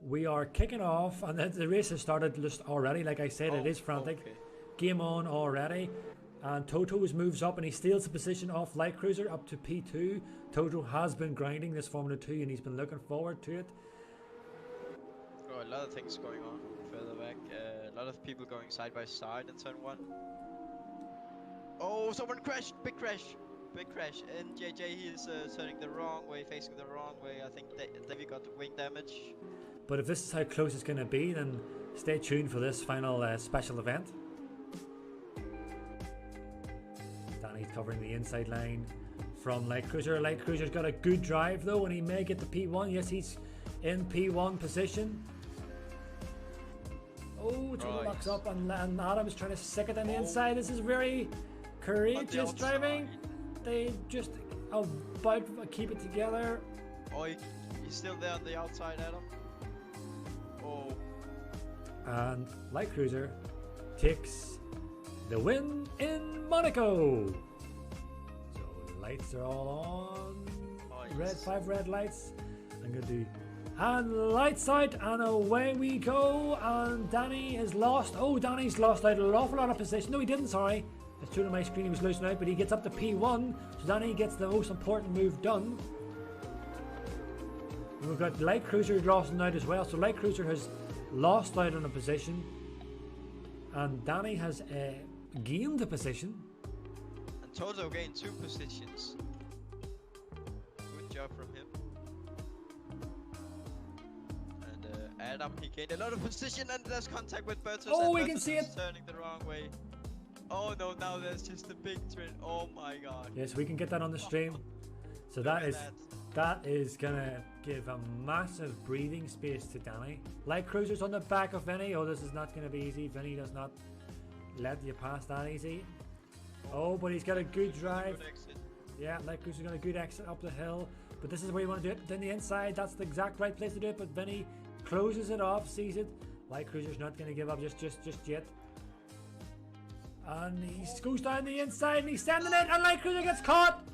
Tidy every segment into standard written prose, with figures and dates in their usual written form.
We are kicking off, and the race has started just already. Like I said, it is frantic. Okay. Game on already. And Toto moves up and he steals the position off Light Cruiser up to P2. Toto has been grinding this Formula 2 and he's been looking forward to it. Oh, a lot of things going on further back. A lot of people going side by side in turn 1. Oh, someone crashed! Big crash! Big crash. And JJ, he is turning the wrong way, facing the wrong way. I think Davey got wing damage. But if this is how close it's going to be, then stay tuned for this final special event. Danny's covering the inside line from Light Cruiser. Light Cruiser's got a good drive though, and he may get to P1. Yes, he's in P1 position. Oh, Toto locks up, and Adam's trying to stick it on the inside. This is very courageous driving. They just about keep it together. Oh, he's still there on the outside, Adam. Oh. And Light Cruiser takes the win in Monaco. So the lights are all on. Oh, yes. Red, 5 red lights. I'm gonna do and lights out, and away we go. And Danny is lost. Oh, Danny's lost out an awful lot of position. No, he didn't, sorry. It's true on my screen he was losing out, but he gets up to P1. So Danny gets the most important move done. And we've got Light Cruiser losing out as well. So Light Cruiser has lost out on a position. And Danny has gained a position. And Toto gained 2 positions. Good job from him. Adam, he gained a lot of position, and there's contact with Bertus. Oh, we can see it! Turning the wrong way. Oh no, now there's just a big trend. Oh my god. Yes, we can get that on the stream. So that is gonna give a massive breathing space to Danny. Light Cruiser's on the back of Vinny. Oh, this is not gonna be easy. Vinny does not let you pass that easy. Oh, but he's got a good drive. Good exit. Yeah, Light Cruiser's got a good exit up the hill. But this is where you want to do it. Then the inside, that's the exact right place to do it. But Vinny closes it off, sees it. Light Cruiser's not going to give up just yet. And he goes down the inside and he's sending it, and Light Cruiser gets caught,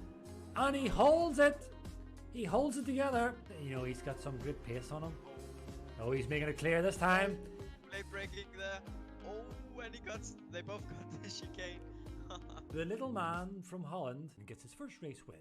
and he holds it. He holds it together. You know, he's got some good pace on him. Oh, he's making it clear this time. Late braking there. Oh, and they both got the chicane. The little man from Holland gets his first race win.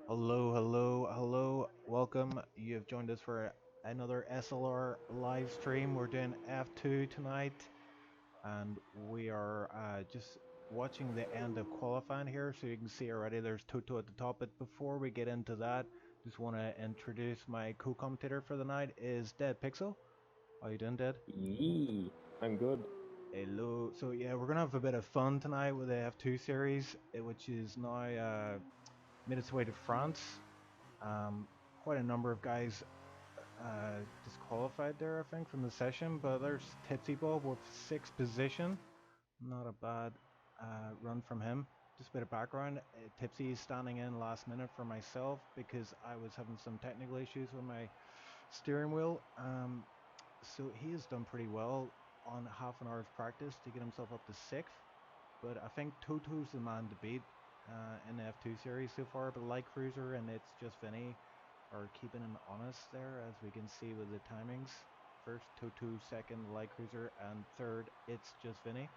Hello. Welcome. You have joined us for another SLR live stream. We're doing F2 tonight, and we are just watching the end of qualifying here. So you can see already there's Toto at the top. But before we get into that, just want to introduce my co-commentator for the night is Dead Pixel. How you doing, Dead? Yee, I'm good. Hello. So yeah, we're gonna have a bit of fun tonight with the F2 series, which is now made its way to France. Quite a number of guys disqualified there, I think, from the session, but there's TipsyBob with 6th position. Not a bad run from him. Just a bit of background, Tipsy is standing in last minute for myself because I was having some technical issues with my steering wheel. So he has done pretty well on half an hour's practice to get himself up to 6th, but I think Toto's the man to beat in the F2 series so far. But Light Cruiser and It's Just Vinny are keeping him honest there, as we can see with the timings. First Toto, 2nd Light Cruiser, and 3rd It's Just Vinny.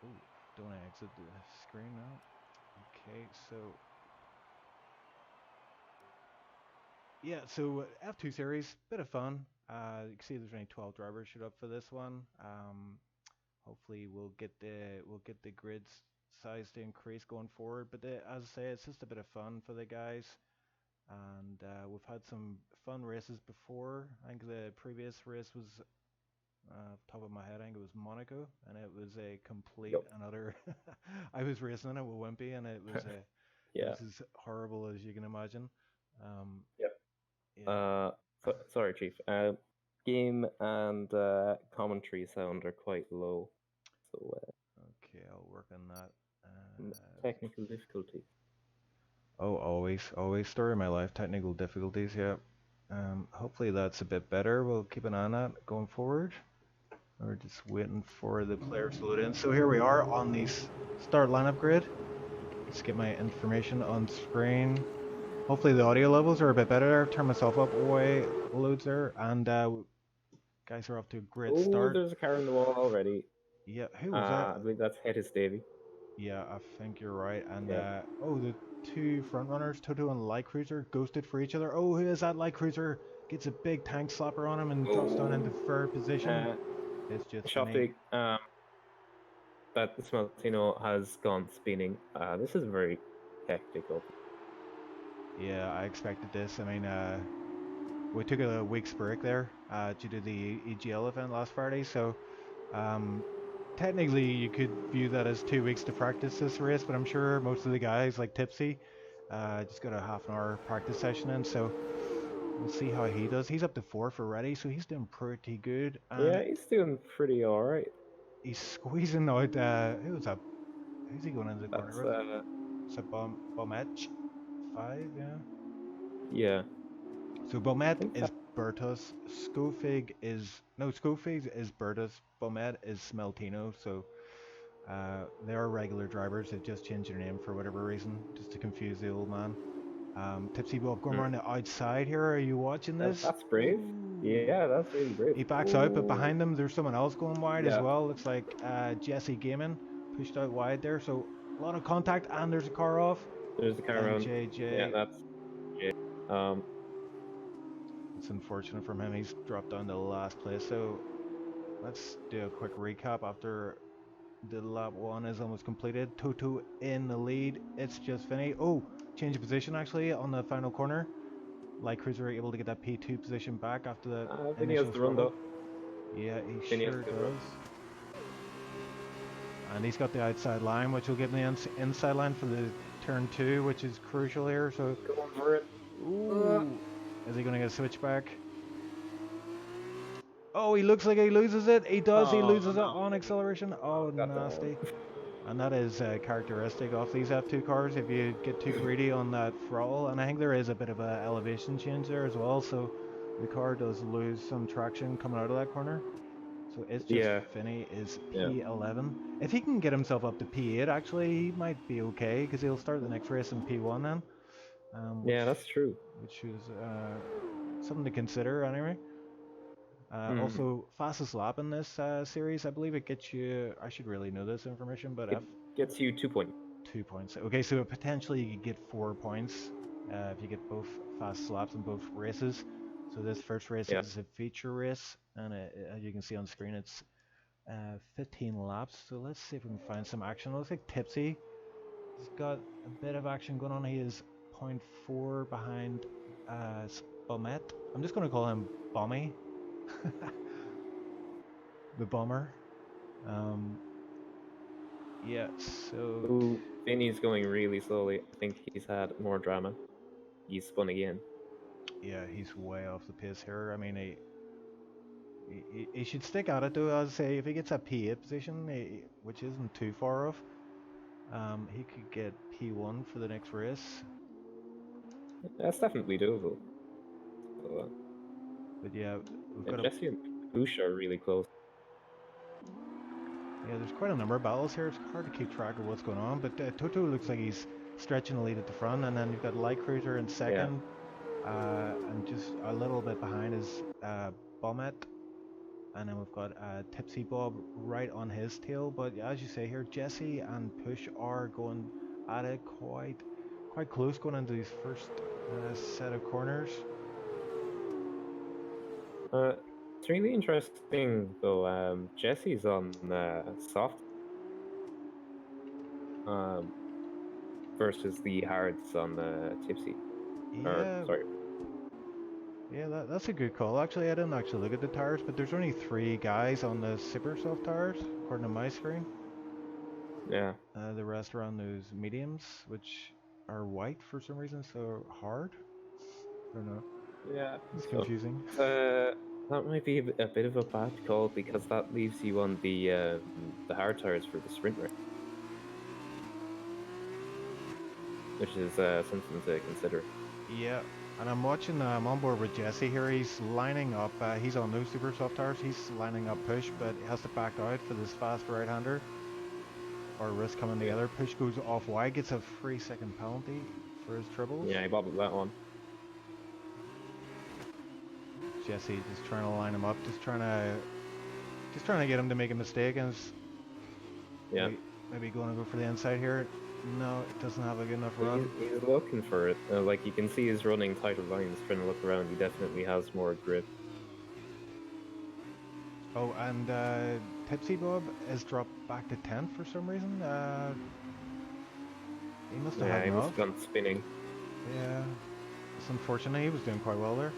Ooh, don't I exit the screen now? Okay, so yeah, so F2 series, bit of fun. You can see there's only 12 drivers showed up for this one. Hopefully we'll get the grid size to increase going forward. But as I say, it's just a bit of fun for the guys, and we've had some fun races before. I think the previous race was, top of my head, I think it was Monaco, and it was a complete and utter. I was racing in it with Wimpy, and it was yeah. This is horrible as you can imagine. Yep. Yeah. Sorry, Chief. Game and commentary sound are quite low, So Okay, I'll work on that. technical difficulty. Oh, always. Story of my life, technical difficulties, yeah. Hopefully that's a bit better. We'll keep an eye on that going forward. We're just waiting for the players to load in. So here we are on the start lineup grid. Let's get my information on screen. Hopefully the audio levels are a bit better. I've turned myself up way loads there, and guys are off to a great Oh, start. there's a car on the wall already. Yeah, who was that? I believe that's Hettis Davy. Yeah, I think you're right. And Yeah. oh, the two front runners, Toto and Light Cruiser, ghosted for each other. Oh, who is that? Light Cruiser gets a big tank slapper on him and drops down into third position. It's just funny. That the Smeltino has gone spinning. This is very hectic. Yeah, I expected this. I mean, we took a week's break there due to the EGL event last Friday, so technically you could view that as 2 weeks to practice this race, but I'm sure most of the guys, like Tipsy, just got a half an hour practice session in, so we'll see how he does. He's up to 4th already, so he's doing pretty good. And yeah, he's doing pretty alright. he's squeezing out, who's he going into the corner with? It's a Bomech 5, yeah? Yeah. So Bomet is Bertus, Scofig is Bertus, Bomet is Smeltino, so they are regular drivers. They've just changed their name for whatever reason, just to confuse the old man. TipsyBob going around the outside here. Are you watching this? That's brave. Ooh. Yeah, that's really brave. He backs out, but behind him there's someone else going wide as well. Looks like Jesse Gaming pushed out wide there, so a lot of contact, and there's a car off. There's a car around. JJ. Yeah, that's It's unfortunate from him. He's dropped down to last place. So let's do a quick recap after the lap 1 is almost completed. Toto in the lead. It's just Vinny. Oh, change of position actually on the final corner. Light Cruiser able to get that P2 position back after the Vinny has the run though. Yeah, he sure does. And he's got the outside line, which will give him the inside line for the turn 2, which is crucial here. So going for it. Ooh. Is he going to get a switchback? Oh, he looks like he loses it. He does. He loses it on acceleration. Oh, nasty. And that is characteristic of these F2 cars. If you get too greedy on that throttle, and I think there is a bit of an elevation change there as well, so the car does lose some traction coming out of that corner. So it's just Finney is P11. If he can get himself up to P8, actually, he might be okay, because he'll start the next race in P1 then. Yeah, that's true. Which is something to consider anyway. Also, fastest lap in this series, I believe it gets you, I should really know this information, but it gets you 2 points. 2 points. Okay, so potentially you could get 4 points if you get both fastest laps in both races. So this first race is a feature race, and as you can see on screen, it's 15 laps. So let's see if we can find some action. It looks like Tipsy has got a bit of action going on. He is 0.4 behind Bomet. I'm just going to call him Bommy. The bomber. Yeah, so ooh, Vinny's going really slowly. I think he's had more drama. He's spun again. Yeah, he's way off the pace here. I mean, he should stick at it though. I'd say if he gets a P8 position, which isn't too far off, he could get P1 for the next race. That's definitely doable. So, but yeah, we've got Jesse and Bush are really close. Yeah, there's quite a number of battles here. It's hard to keep track of what's going on, but Toto looks like he's stretching the lead at the front, and then you've got Light Cruiser in second, and just a little bit behind is Bomet, and then we've got TipsyBob right on his tail. But as you say here, Jesse and Push are going at it quite close going into these first set of corners. It's really interesting though. Jesse's on soft versus the hards on Tipsy. Yeah. Sorry. Yeah, that's a good call. Actually, I didn't actually look at the tires, but there's only 3 guys on the super soft tires, according to my screen. Yeah. The rest are on those mediums, which are white for some reason, so hard. I don't know. Yeah. It's confusing. That might be a bit of a bad call because that leaves you on the hard tires for the sprint race, which is something to consider. Yeah, and I'm watching. I'm on board with Jesse here. He's lining up. He's on those super soft tires. He's lining up push, but he has to back out for this fast right-hander. Or risk coming together. Push goes off wide, gets a 3-second penalty for his triples. Yeah, he bobbled that one. Jesse just trying to line him up, just trying to get him to make a mistake, and Yeah. maybe going to go for the inside here. No, it doesn't have a good enough run. He's looking for it. Like you can see, he's running tighter lines, trying to look around. He definitely has more grip. Oh, and TipsyBob has dropped back to 10th for some reason. He must have had he must enough. have gone spinning. Yeah, it's unfortunate. He was doing quite well there.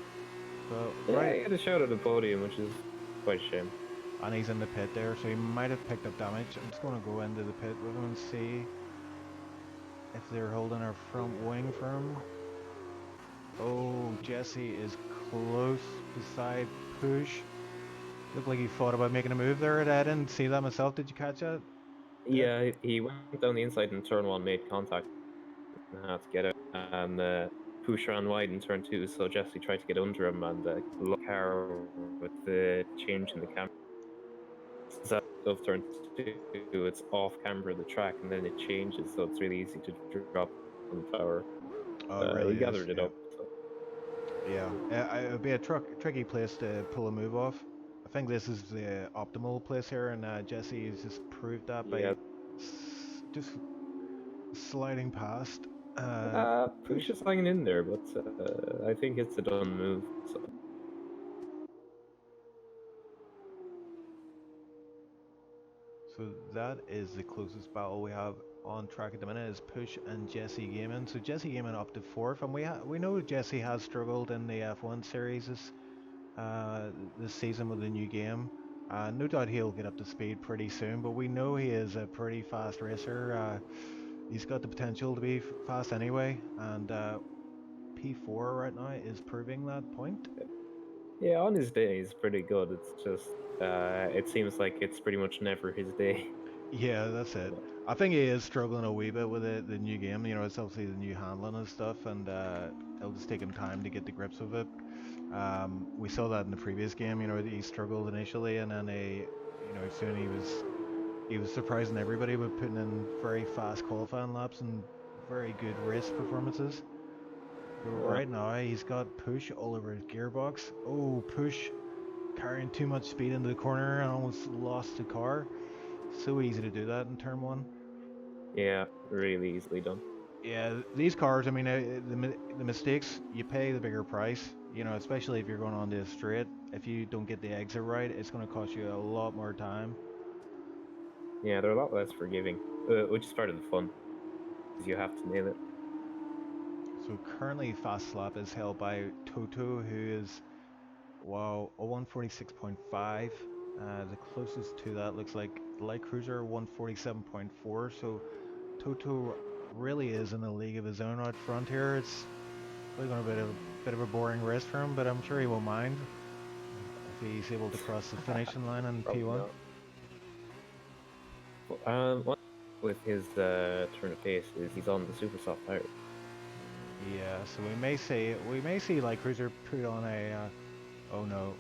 But Yeah, he had a shot at the podium, which is quite a shame. And he's in the pit there, so he might have picked up damage. I'm just going to go into the pit with him and see if they're holding our front wing for him. Oh, Jesse is close beside Push. Looked like he thought about making a move there. I didn't see that myself. Did you catch that? Yeah, he went down the inside in turn 1, made contact, and had to get out. And Push ran wide in turn 2, so Jesse tried to get under him and look car with the change in the camera. So of turn 2, it's off camber the track, and then it changes, so it's really easy to drop on power. Oh, it really we gathered it up. So. Yeah, it would be a tricky place to pull a move off. I think this is the optimal place here, and Jesse has just proved that by just sliding past. Push is hanging in there, but I think it's a done move. So that is the closest battle we have on track at the minute, is Push and Jesse Gaming. So Jesse Gaming up to 4th, and we know Jesse has struggled in the F1 series this season with the new game. No doubt he'll get up to speed pretty soon, but we know he is a pretty fast racer. He's got the potential to be fast anyway, and P4 right now is proving that point. Yeah, on his day he's pretty good. It's just it seems like it's pretty much never his day. Yeah, that's it. I think he is struggling a wee bit with the new game. You know, it's obviously the new handling and stuff, and it'll just take him time to get the grips of it. We saw that in the previous game. You know, he struggled initially, and then soon he was surprising everybody with putting in very fast qualifying laps and very good race performances. But right now he's got Push all over his gearbox. Oh, Push carrying too much speed into the corner and almost lost the car. So easy to do that in turn 1. Yeah, really easily done. Yeah, these cars, I mean, the mistakes, you pay the bigger price, you know, especially if you're going on the straight. If you don't get the exit right, it's going to cost you a lot more time. Yeah, they're a lot less forgiving, which is part of the fun, because you have to nail it. So currently Fast Slap is held by Toto, who is, wow, a 146.5. The closest to that looks like Light Cruiser 147.4. So Toto really is in a league of his own out front here. It's probably going to be a bit of a boring race for him, but I'm sure he won't mind if he's able to cross the finishing line in P1. One with his turn of pace is he's on the super soft tire. Yeah, so we may see Light Cruiser put on a oh no.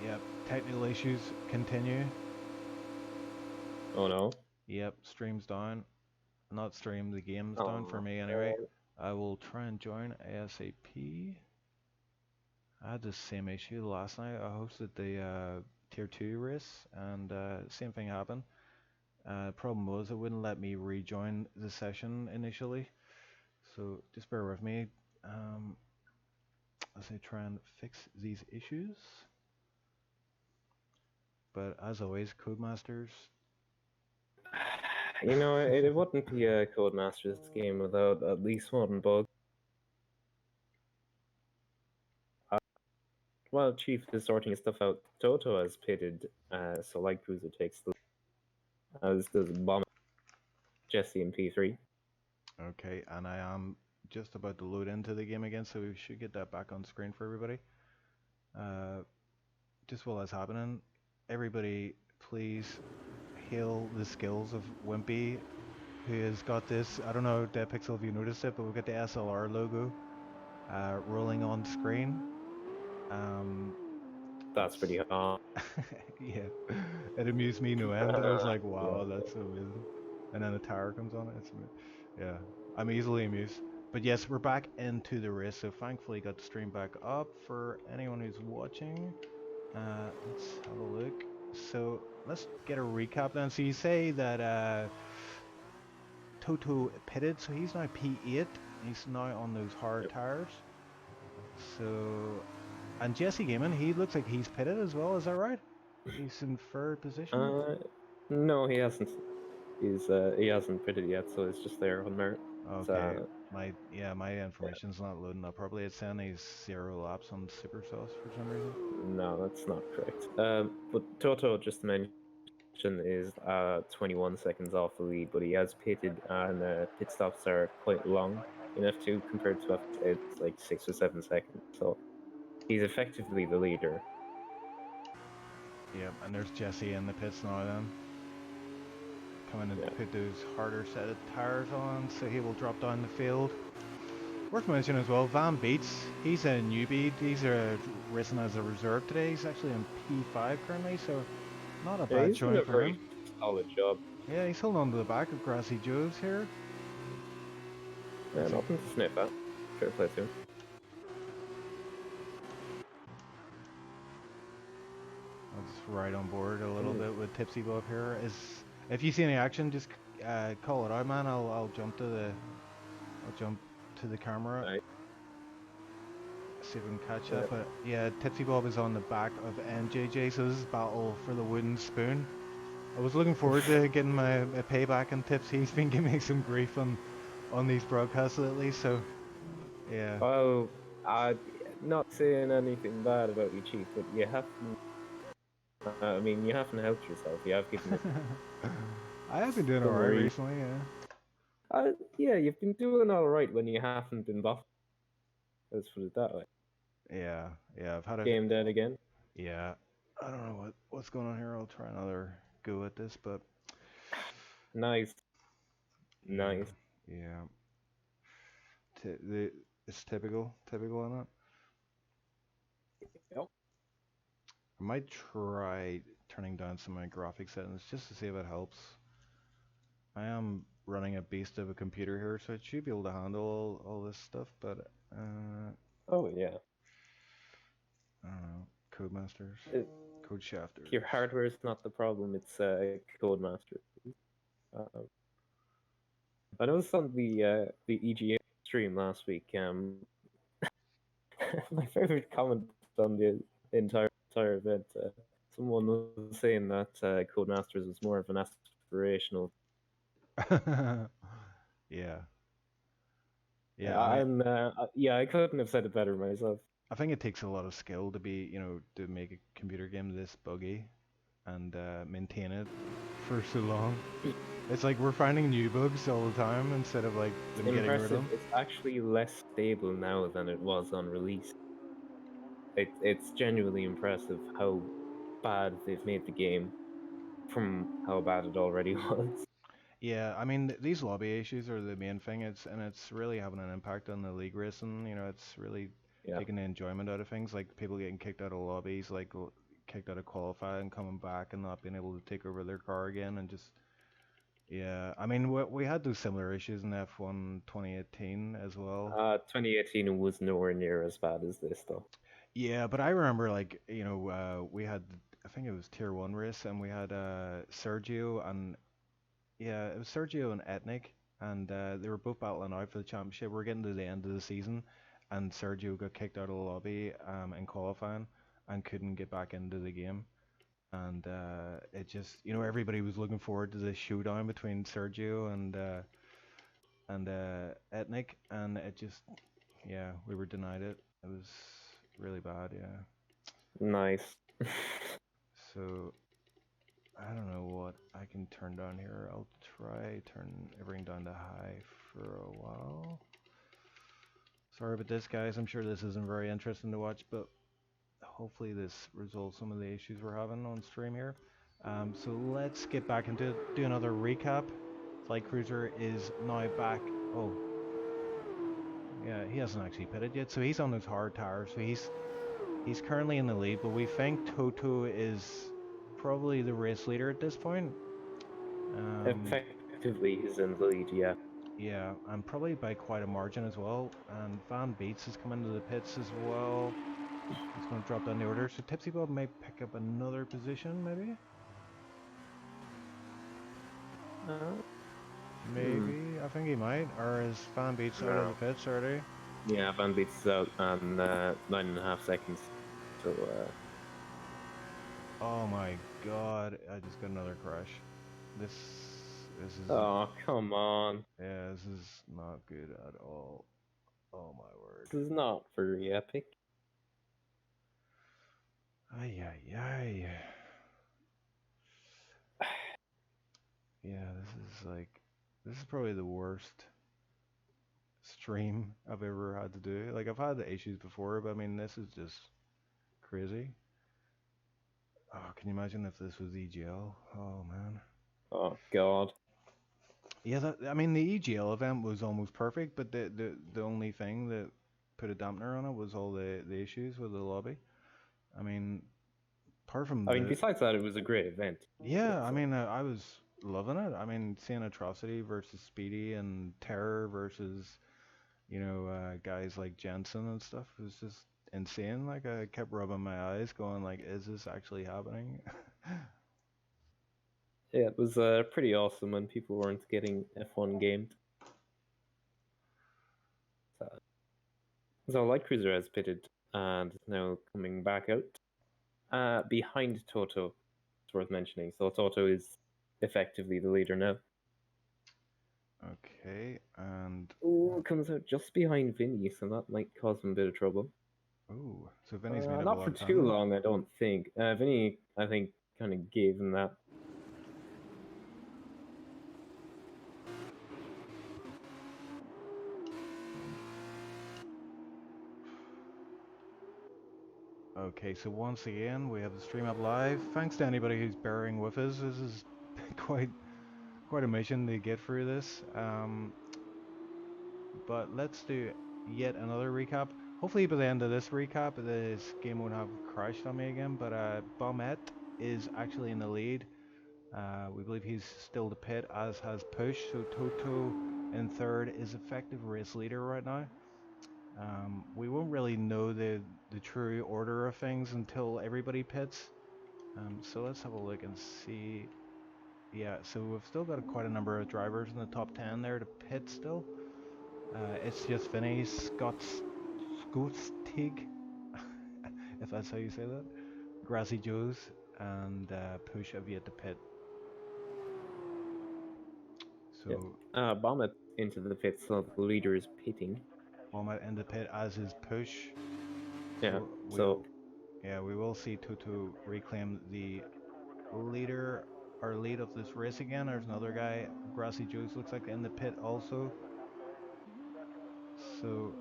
Yep, technical issues continue. Oh no. Yep, stream's down. Not stream, the game's down for me anyway. I will try and join ASAP. I had the same issue last night. I hosted the tier 2 race, and same thing happened. Problem was it wouldn't let me rejoin the session initially, so just bear with me as I try and fix these issues. But as always, Codemasters. You know, it wouldn't be a Codemasters game without at least one bug. While Chief is sorting his stuff out, Toto has pitted, so Light Cruiser takes the as does Bomb, Jesse, and P3. Okay, and I am just about to load into the game again, so we should get that back on screen for everybody. Just while that's happening, everybody please hail the skills of Wimpy, who has got this. I don't know, DeadPixel, if you noticed it, but we've got the SLR logo rolling on screen. That's pretty hot. Yeah, it amused me no end. I was like, wow, that's so amazing. And then the tower comes on it. Yeah, I'm easily amused. But yes, we're back into the race, so thankfully got the stream back up for anyone who's watching. Let's have a look. So let's get a recap then. So you say that Toto pitted, so he's now P8. He's now on those hard tires. So, and Jesse Gaming, he looks like he's pitted as well. Is that right? He's in third position. No, he hasn't. He hasn't pitted yet, so it's just there on merit. Okay. My information's not loading up properly. It's saying he's 0 laps on Super Sauce for some reason. No, that's not correct. But Toto, just to mention, is 21 seconds off the lead, but he has pitted, and pit stops are quite long in F2 compared to F1. It's like 6 or 7 seconds, so he's effectively the leader. Yep, and there's Jesse in the pits now then. Coming to put those harder set of tires on, so he will drop down the field. Worth mentioning as well, Van Beets, he's a newbie. He's racing as a reserve today. He's actually in P5 currently, so not a bad showing for him. Solid job. Yeah, he's holding on to the back of Grassy Joe's here. Yeah, nothing to sniff at. Fair play to him. I'll just ride on board a little bit with TipsyBob here. If you see any action, just call it out, man. I'll jump to the camera. Right. See if we can catch up. But yeah, TipsyBob is on the back of NJJ, so this is battle for the wooden spoon. I was looking forward to getting my payback on Tips. He's been giving me some grief on these broadcasts lately, so yeah. Oh, not saying anything bad about you, Chief, but you haven't. I mean, you haven't helped yourself. You have given it. I have been doing alright recently, yeah. Yeah, you've been doing alright when you haven't been buffed. Let's put it that way. Yeah, I've had a game dead again. Yeah, I don't know what's going on here. I'll try another go at this, but nice. Yeah. It's typical on that. Yep. I might try turning down some of my graphic settings just to see if it helps. I am running a beast of a computer here, so it should be able to handle all this stuff, but oh yeah. I don't know. Codemasters, code shafters. Your hardware is not the problem; it's Codemaster. I noticed on the EGA stream last week. My favorite comment on the entire event. Someone was saying that Codemasters was more of an aspirational. Yeah. I couldn't have said it better myself. I think it takes a lot of skill to to make a computer game this buggy and maintain it for so long. It's like we're finding new bugs all the time instead of like them getting rid of them. It's actually less stable now than it was on release. It's genuinely impressive how bad they've made the game from how bad it already was. Yeah, I mean these lobby issues are the main thing. It's really having an impact on the league racing. It's really taking the enjoyment out of things. Like people getting kicked out of lobbies, like kicked out of qualifying, coming back and not being able to take over their car again, and just I mean we had those similar issues in F1 2018 as well. 2018 was nowhere near as bad as this though. Yeah, but I remember like we had, I think it was tier 1 race, and we had Sergio and it was Sergio and Etnik, and they were both battling out for the championship. We're getting to the end of the season, and Sergio got kicked out of the lobby in qualifying and couldn't get back into the game. And it just, everybody was looking forward to this showdown between Sergio and Etnik, and it just, we were denied it. It was really bad, Nice. So I don't know what I can turn down here. I'll try turn everything down to high for a while. Sorry about this, guys. I'm sure this isn't very interesting to watch, but hopefully this resolves some of the issues we're having on stream here. So let's get back into do another recap. Flight Cruiser is now back. Oh, yeah, he hasn't actually pitted yet, so he's on those hard tires. So he's currently in the lead, but we think Toto is probably the race leader at this point. Effectively, he's in the lead, yeah. Yeah, and probably by quite a margin as well. And Van Beets has come into the pits as well. He's going to drop down the order, so TipsyBob may pick up another position, maybe? Maybe, I think he might. Or is Van Beets out of the pits already? Yeah, Van Beets is out and 9.5 seconds. So, Oh my god, I just got another crash. This is... Oh, come on. Yeah, this is not good at all. Oh my word. This is not very epic. Ay, ay, ay. Yeah, this is probably the worst stream I've ever had to do. Like, I've had the issues before, but I mean, this is just crazy. Oh, can you imagine if this was EGL? Oh man. Oh god. Yeah, I mean, the EGL event was almost perfect, but the only thing that put a dampener on it was all the issues with the lobby. I mean, apart from I mean, besides that, it was a great event. Yeah, I mean, I was loving it. I mean, seeing Atrocity versus Speedy and Terror versus, you know, guys like Jensen and stuff was just insane. Like, I kept rubbing my eyes going like, is this actually happening? Yeah, it was pretty awesome when people weren't getting F1 gamed. So Light Cruiser has pitted and is now coming back out. Behind Toto, it's worth mentioning. So Toto is effectively the leader now. Okay, and... Ooh, comes out just behind Vinny, so that might cause him a bit of trouble. Ooh, so Vinny's made up not for too long, I don't think. Vinny, I think, kind of gave him that. Okay, so once again, we have the stream up live. Thanks to anybody who's bearing with us. This is quite a mission to get through this. But let's do yet another recap. Hopefully by the end of this recap, this game won't have crashed on me again. But Bomet is actually in the lead. We believe he's still the pit, as has Push. So Toto in third is effective race leader right now. We won't really know the true order of things until everybody pits. So let's have a look and see. Yeah, so we've still got quite a number of drivers in the top 10 there to pit still. It's just Vinny, Scotstig, if that's how you say that, Grassy Joe's, and Push have yet to pit. So Bombet into the pit, so the leader is pitting. Bombet in the pit, as is Push. Yeah, we will see Toto reclaim the lead of this race again. There's another guy, Grassy Joe's, looks like in the pit also. So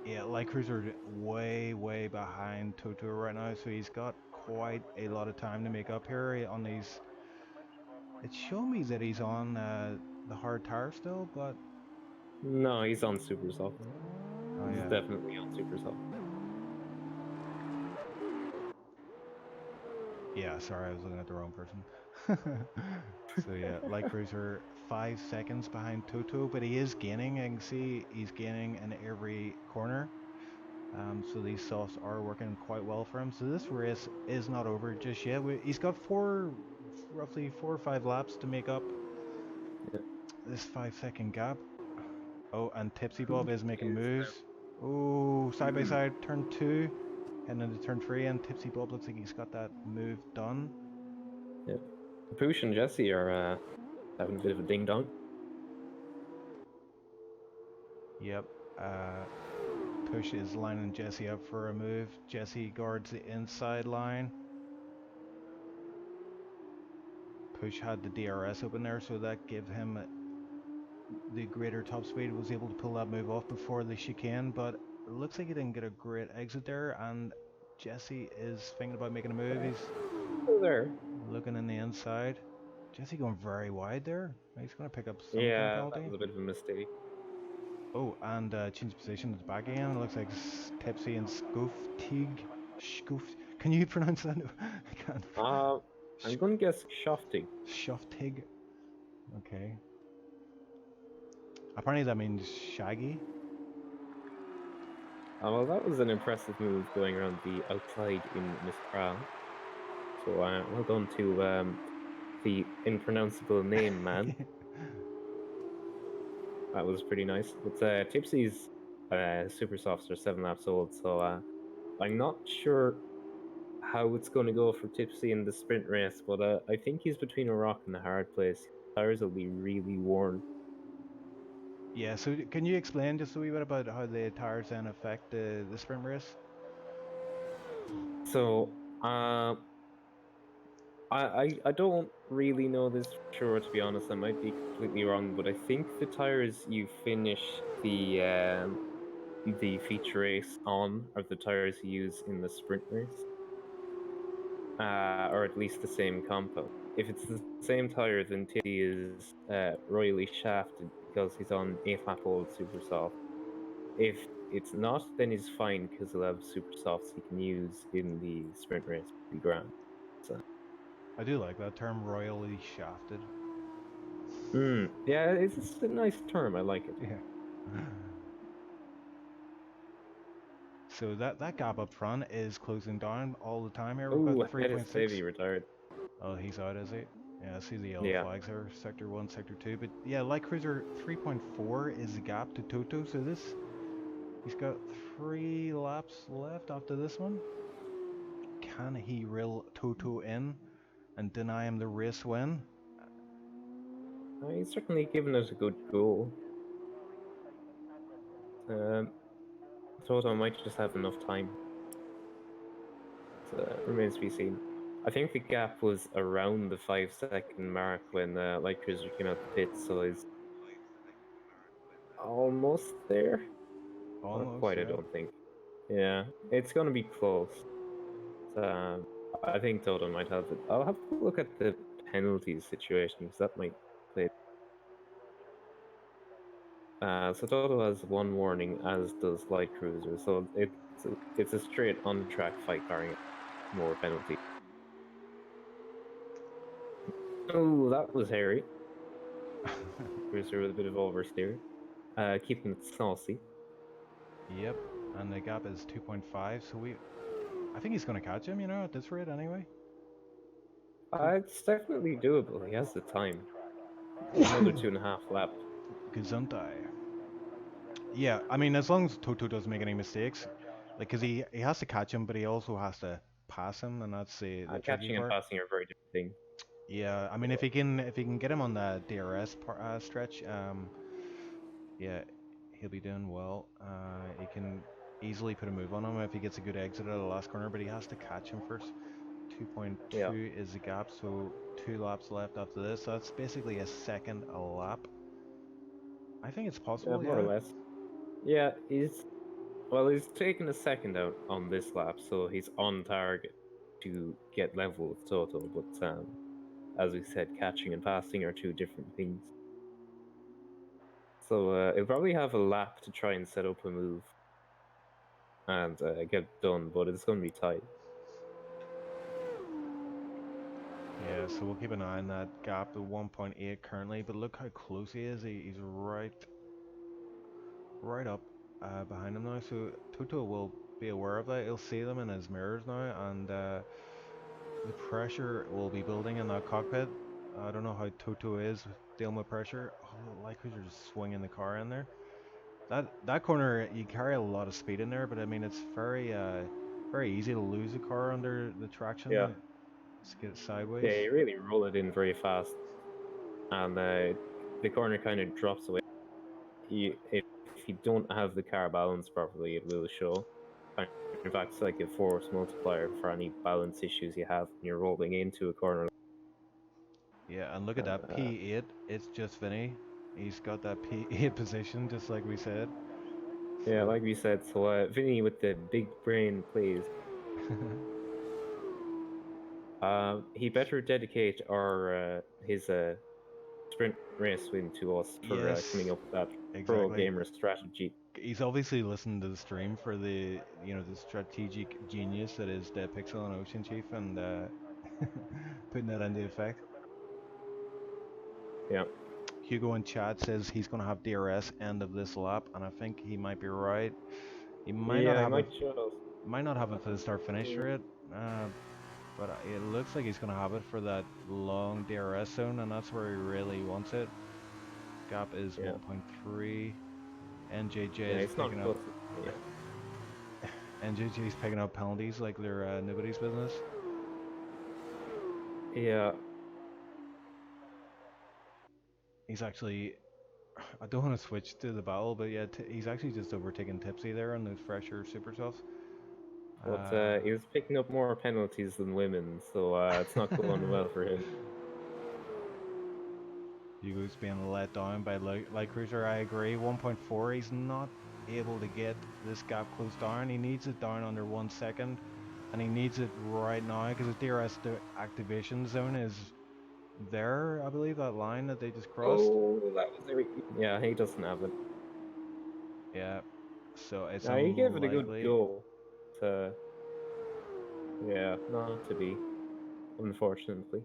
yeah, Light Cruiser way behind Toto right now, so he's got quite a lot of time to make up here on these. It's showing me that he's on the hard tire still, but no, he's on super soft. Oh, he's yeah. definitely on super soft. Yeah, sorry, I was looking at the wrong person. So yeah, Light Cruiser 5 seconds behind Toto, but he is gaining. I can see he's gaining in every corner. So these softs are working quite well for him. So this race is not over just yet. He's got roughly 4 or 5 laps to make up this 5-second gap. Oh, and TipsyBob is making moves. Oh, side by side, turn 2, and into turn 3, and TipsyBob looks like he's got that move done. Yeah, Push and Jesse are having a bit of a ding dong. Yep. Push is lining Jesse up for a move. Jesse guards the inside line. Push had the DRS open there, so that gave him the greater top speed, was able to pull that move off before the chicane, but it looks like he didn't get a great exit there, and Jesse is thinking about making a move. He's Still there. looking in the inside. Jesse going very wide there. He's going to pick up some kind of Yeah, that penalty. was a bit of a mistake. Oh, and change position to the back again. It looks like Tipsy and Scoof. Can you pronounce that? I can't. I'm going to guess Shoftig. Shoftig. Okay. Apparently that means shaggy. Well, that was an impressive move going around the outside in Miss Crown. So well done to the impronounceable name man. That was pretty nice. But Tipsy's super softs are 7 laps old, so I'm not sure how it's going to go for Tipsy in the sprint race, but I think he's between a rock and a hard place. Tires will be really worn. Yeah, so can you explain just a wee bit about how the tires then affect the sprint race? So, I don't really know this for sure, to be honest. I might be completely wrong, but I think the tires you finish the feature race on are the tires you use in the sprint race, or at least the same compound. If it's the same tire, then Tiddy is royally shafted because he's on 8-lap-old super soft. If it's not, then he's fine because he'll have super softs he can use in the sprint race. Be grand. So. I do like that term, royally shafted. Yeah, it's a nice term. I like it. Yeah. So that gap up front is closing down all the time here. We've got Oh, Pettis 3.6. Davey retired. Oh, he's out, is he? Yeah, I see the yellow Yeah. flags here, Sector 1, Sector 2. But yeah, Light Cruiser 3.4 is the gap to Toto. So he's got 3 laps left after this one. Can he reel Toto in and deny him the race win? He's certainly given it a good go. Toto might just have enough time. Remains to be seen. I think the gap was around the 5-second mark when Light Cruiser came out the pits, so he's almost there. Almost, not quite, yeah. I don't think. Yeah, it's going to be close. I think Toto might have it. I'll have to look at the penalties situation because that might play. So Toto has 1 warning, as does Light Cruiser. So it's a straight on-track fight barring more penalty. Oh, that was hairy. Cruiser with a bit of oversteer. Keeping it saucy. Yep, and the gap is 2.5, so I think he's going to catch him, you know, at this rate anyway. It's definitely doable. He has the time. Another 2.5 lap. Gesundheit. Yeah, I mean, as long as Toto doesn't make any mistakes, like, because he has to catch him, but he also has to pass him, and that's the tricky Catching and part. passing are very different things. Yeah, I mean, if he can get him on the DRS stretch, yeah, he'll be doing well. He can easily put a move on him if he gets a good exit at the last corner, but he has to catch him first. 2.2 is the gap, so 2 laps left after this. So that's basically a second a lap. I think it's possible, more or less. Yeah, he's taken a second out on this lap, so he's on target to get level with Toto. But as we said, catching and passing are 2 different things. So he'll probably have a lap to try and set up a move and get it done, but it's going to be tight. Yeah, so we'll keep an eye on that gap, the 1.8 currently, but look how close he is. He's right up behind him now, so Toto will be aware of that. He'll see them in his mirrors now, and the pressure will be building in that cockpit. I don't know how Toto is dealing with pressure. Oh, like who's just swinging the car in there. That corner, you carry a lot of speed in there, but I mean it's very easy to lose a car under the traction. Yeah. Just get it sideways. Yeah, you really roll it in very fast, and the corner kind of drops away. If you don't have the car balanced properly, it will show. In fact, it's like a force multiplier for any balance issues you have when you're rolling into a corner. Yeah, and look at that P8. It's just Vinny. He's got that P8 position, just like we said. Yeah, like we said. So Vinny with the big brain plays. He better dedicate his sprint race win to us for Yes, coming up with that pro exactly. gamer strategy. He's obviously listened to the stream for the the strategic genius that is the Pixel and OceanChief, and putting that into effect. Yeah. Hugo in chat says he's going to have DRS end of this lap, and I think he might be right. He might not Yeah, I have it. might just. Might not have it for the start finish rate, but it looks like he's going to have it for that long DRS zone, and that's where he really wants it. Gap is 1.3. NJJ is it's not picking close. up. NJJ is picking up penalties like they're nobody's business. Yeah. He's actually. I don't want to switch to the battle, but yeah, he's actually just overtaken Tipsy there on those fresher super softs. But he was picking up more penalties than women, so it's not going well for him. Hugo's being let down by Light Cruiser, I agree. 1.4, he's not able to get this gap closed down. He needs it down under 1 second, and he needs it right now because the DRS activation zone is there, I believe, that line that they just crossed. Oh, that was very. Yeah, he doesn't have it. Yeah, so it's He gave it a good unlikely. go. Yeah, not to be, unfortunately.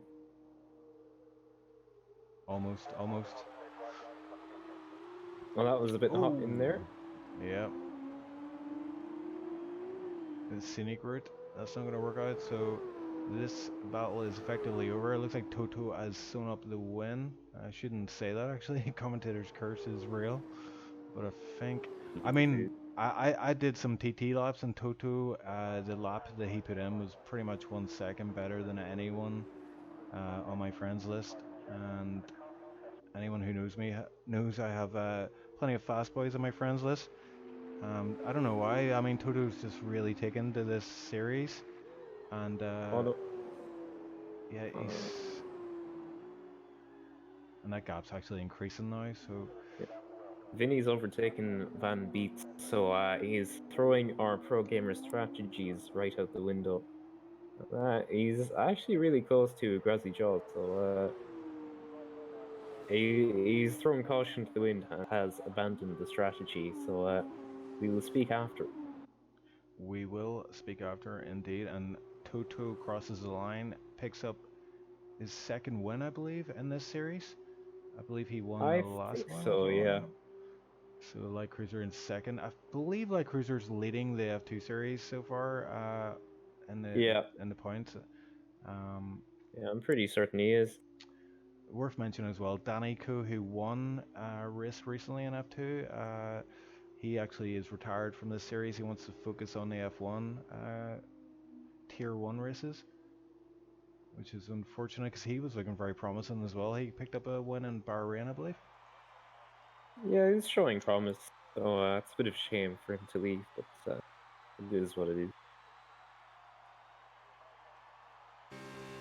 Almost. Well, that was a bit hot in there. Yeah. The scenic route, that's not going to work out, so this battle is effectively over. It looks like Toto has sewn up the win. I shouldn't say that, actually. Commentator's curse is real. But I think... I mean, I did some TT laps, and Toto, the lap that he put in was pretty much 1 second better than anyone on my friends list. And anyone who knows me knows I have plenty of fast boys on my friends list. I don't know why. I mean, Toto's just really taken to this series, and yeah, and that gap's actually increasing now. So Vinny's overtaken Van Beets, so he's throwing our pro gamer strategies right out the window. He's actually really close to Grassy Jaws, so he's throwing caution to the wind and has abandoned the strategy. So we will speak after. we will speak after, indeed. And Toto crosses the line, picks up his second win, I believe, in this series. I believe he won the last one so, as well. yeah. So Light Cruiser in second. I believe Light Cruiser's leading the F2 series so far. In the points. Yeah, I'm pretty certain he is. Worth mentioning as well, Danny Ko, who won a race recently in F2. He actually is retired from this series. He wants to focus on the F1 Tier 1 races, which is unfortunate because he was looking very promising as well. He picked up a win in Bahrain, I believe. Yeah, he's showing promise. So it's a bit of a shame for him to leave, but it is what it is.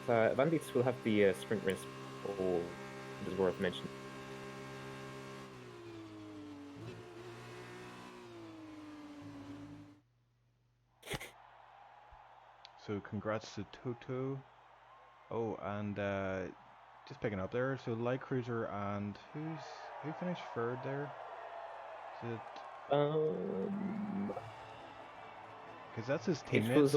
Van Beets will have the sprint race pole, which is worth mentioning. So congrats to Toto. Oh, and just picking up there. So Light Cruiser and who finished third there? Is it? Because that's his teammates. It was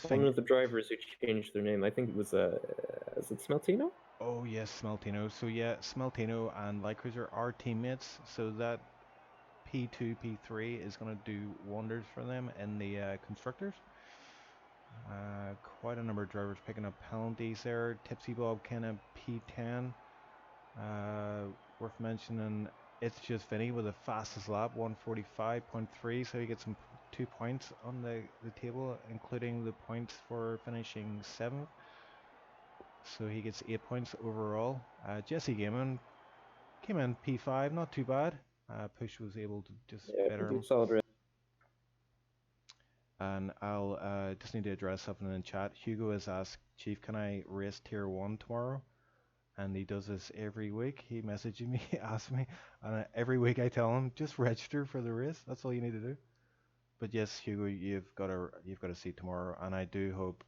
one of the drivers who changed their name. I think it was is it Smeltino? Oh yes, Smeltino. So yeah, Smeltino and Light Cruiser are teammates. So that P2, P3 is going to do wonders for them in the constructors. Quite a number of drivers picking up penalties there. TipsyBob kind of P10. Worth mentioning, it's just Vinny with the fastest lap, 145.3, so he gets some 2 points on the table, including the points for finishing 7th. So he gets 8 points overall. Jesse Gaiman came in P5, not too bad. Push was able to just better him. Solid race. And I'll just need to address something in chat. Hugo has asked, Chief, can I race Tier 1 tomorrow? and he does this every week. He messages me, asks me, and every week I tell him just register for the race. That's all you need to do. But yes, Hugo, you've got to see tomorrow, and I do hope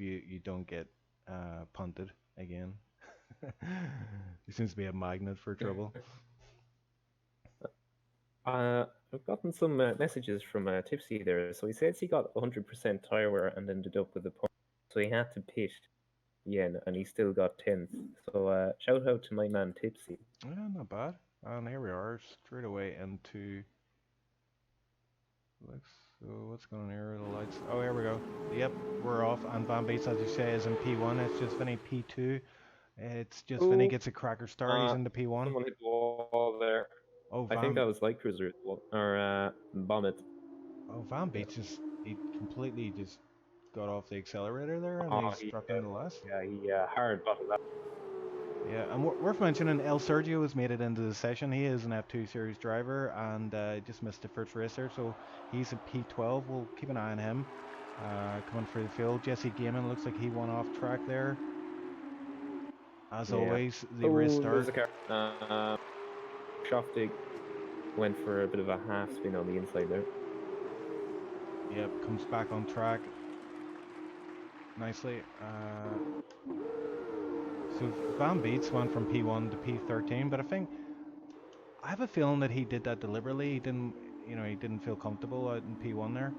you don't get punted again. He seems to be a magnet for trouble. I've gotten some messages from Tipsy there. So he says he got 100% tire wear and ended up with a point. So he had to pit again, and he still got 10th. So shout out to my man Tipsy. Yeah, not bad. And here we are, straight away into. So what's going on here? The lights. Oh, here we go. Yep, we're off. And Van Beets, as you say, is in P1. It's just Vinny P2. It's just Vinny gets a cracker start. He's into P1. Someone hit the wall there. Oh, I think that was Light Cruiser or Bonnet. Oh, Van Beets he completely just got off the accelerator there and he's dropped down the last. Yeah, he hard bottled that. Yeah, and worth mentioning, El Sergio has made it into the session. He is an F2 Series driver and just missed the first race there, so he's a P12. We'll keep an eye on him coming through the field. Jesse Gaiman looks like he won off track there. As always, the race start. There's a car. Shoftig went for a bit of a half spin on the inside there. Yep, comes back on track nicely. So Van Beets went from P1 to P13, but I have a feeling that he did that deliberately. He didn't feel comfortable out in P1 there.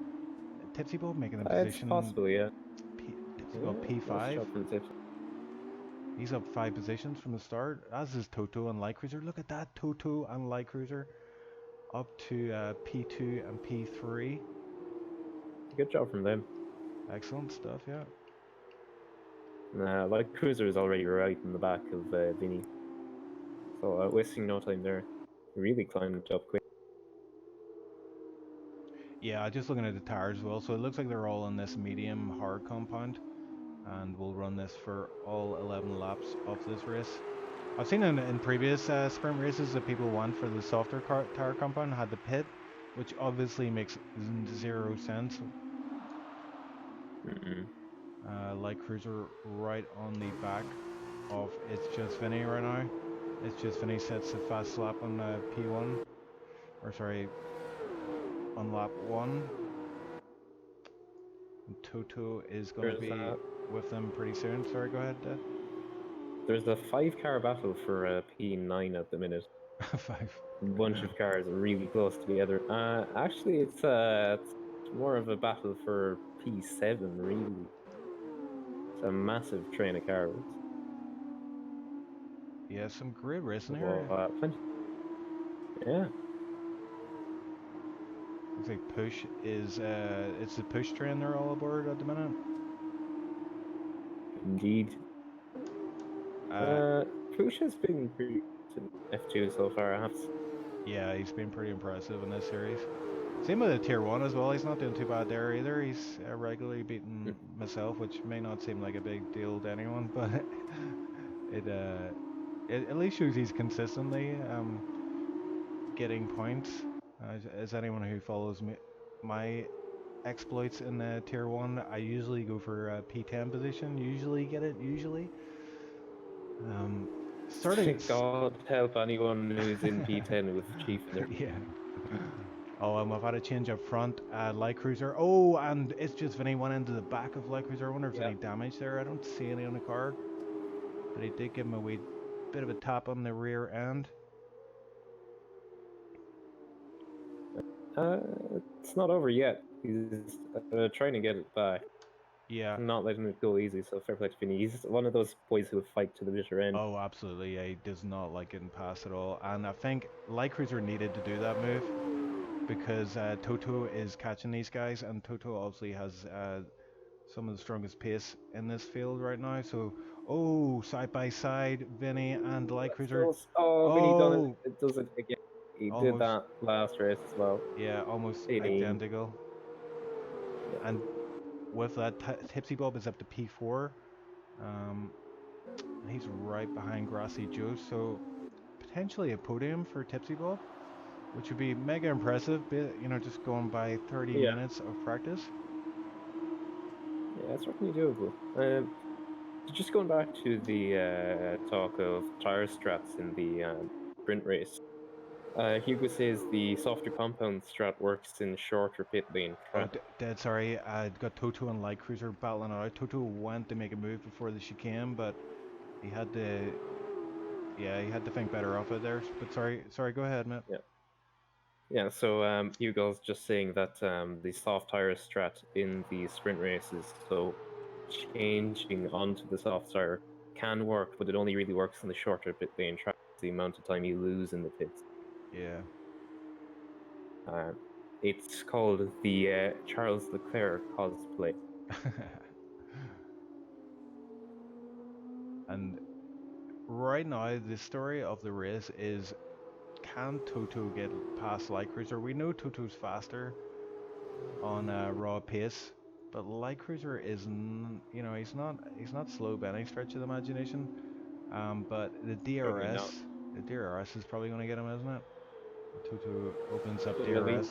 TipsyBob making a position. It's possible, yeah. TipsyBob P5. He's up 5 positions from the start, as is Toto and Light Cruiser. Look at that, Toto and Light Cruiser up to P2 and P3. Good job from them. Excellent stuff, yeah. Light Cruiser is already right in the back of Vinny. So wasting no time there. Really climbed up quick. Yeah, just looking at the tires as well. So it looks like they're all in this medium hard compound. And we'll run this for all 11 laps of this race. I've seen in previous sprint races that people went for the softer tire compound, had the pit, which obviously makes 0 sense. Light Cruiser right on the back of It's Just Vinny right now. It's Just Vinny sets the fast lap on P1, or sorry, on lap 1. And Toto is going to be with them pretty soon. Sorry, go ahead, Dad. There's a 5-car battle for P9 at the minute. 5. A bunch of cars are really close together. Actually, it's more of a battle for P7, really. It's a massive train of cars. Yeah, some great racing here. Yeah. Looks like Push is it's the Push train they're all aboard at the minute. Indeed. Push has been pretty F2 so far, I have to. Yeah, he's been pretty impressive in this series. Same with the Tier 1 as well, he's not doing too bad there either. He's regularly beating myself, which may not seem like a big deal to anyone, but it at least shows he's consistently getting points. As anyone who follows my exploits in the Tier 1, I usually go for a P10 position, usually get it, God help anyone who's in P10 with Chief in there. Yeah. Oh, I've had a change up front. Light Cruiser. Oh, and It's Just Vinny went into the back of Light Cruiser. I wonder if there's any damage there. I don't see any on the car. But he did give him a wee bit of a tap on the rear end. It's not over yet. He's trying to get it back. Yeah. Not letting it go easy, so fair play to Vinny. He's one of those boys who fight to the bitter end. Oh, absolutely. Yeah, he does not like getting past at all. And I think Light Cruiser needed to do that move because Toto is catching these guys, and Toto obviously has some of the strongest pace in this field right now. So, side by side, Vinny and Light Cruiser. Vinny does it again. He did that last race as well. Yeah, almost identical. Yeah. And with that, TipsyBob is up to P4. He's right behind Grassy Joe, so potentially a podium for TipsyBob, which would be mega impressive, just going by 30 minutes of practice. Yeah, it's certainly doable. Just going back to the talk of tire strats in the sprint race. Hugo says the softer compound strat works in shorter pit lane Oh, traffic. dead sorry. I got Toto and Light Cruiser battling it out. Toto went to make a move before the chicane, but he had to. Yeah, he had to think better of it there. But sorry, go ahead, mate. Yeah. So Hugo's just saying that the soft tire strat in the sprint races, so changing onto the soft tire can work, but it only really works in the shorter pit lane traffic. The amount of time you lose in the pits. Yeah. It's called the Charles Leclerc cosplay. And right now, the story of the race is, can Toto get past Light Cruiser? We know Toto's faster on raw pace, but Light Cruiser is, you know, he's not slow by any stretch of the imagination. But the Probably not. DRS is probably going to get him, isn't it? Toto opens up Really? DRS.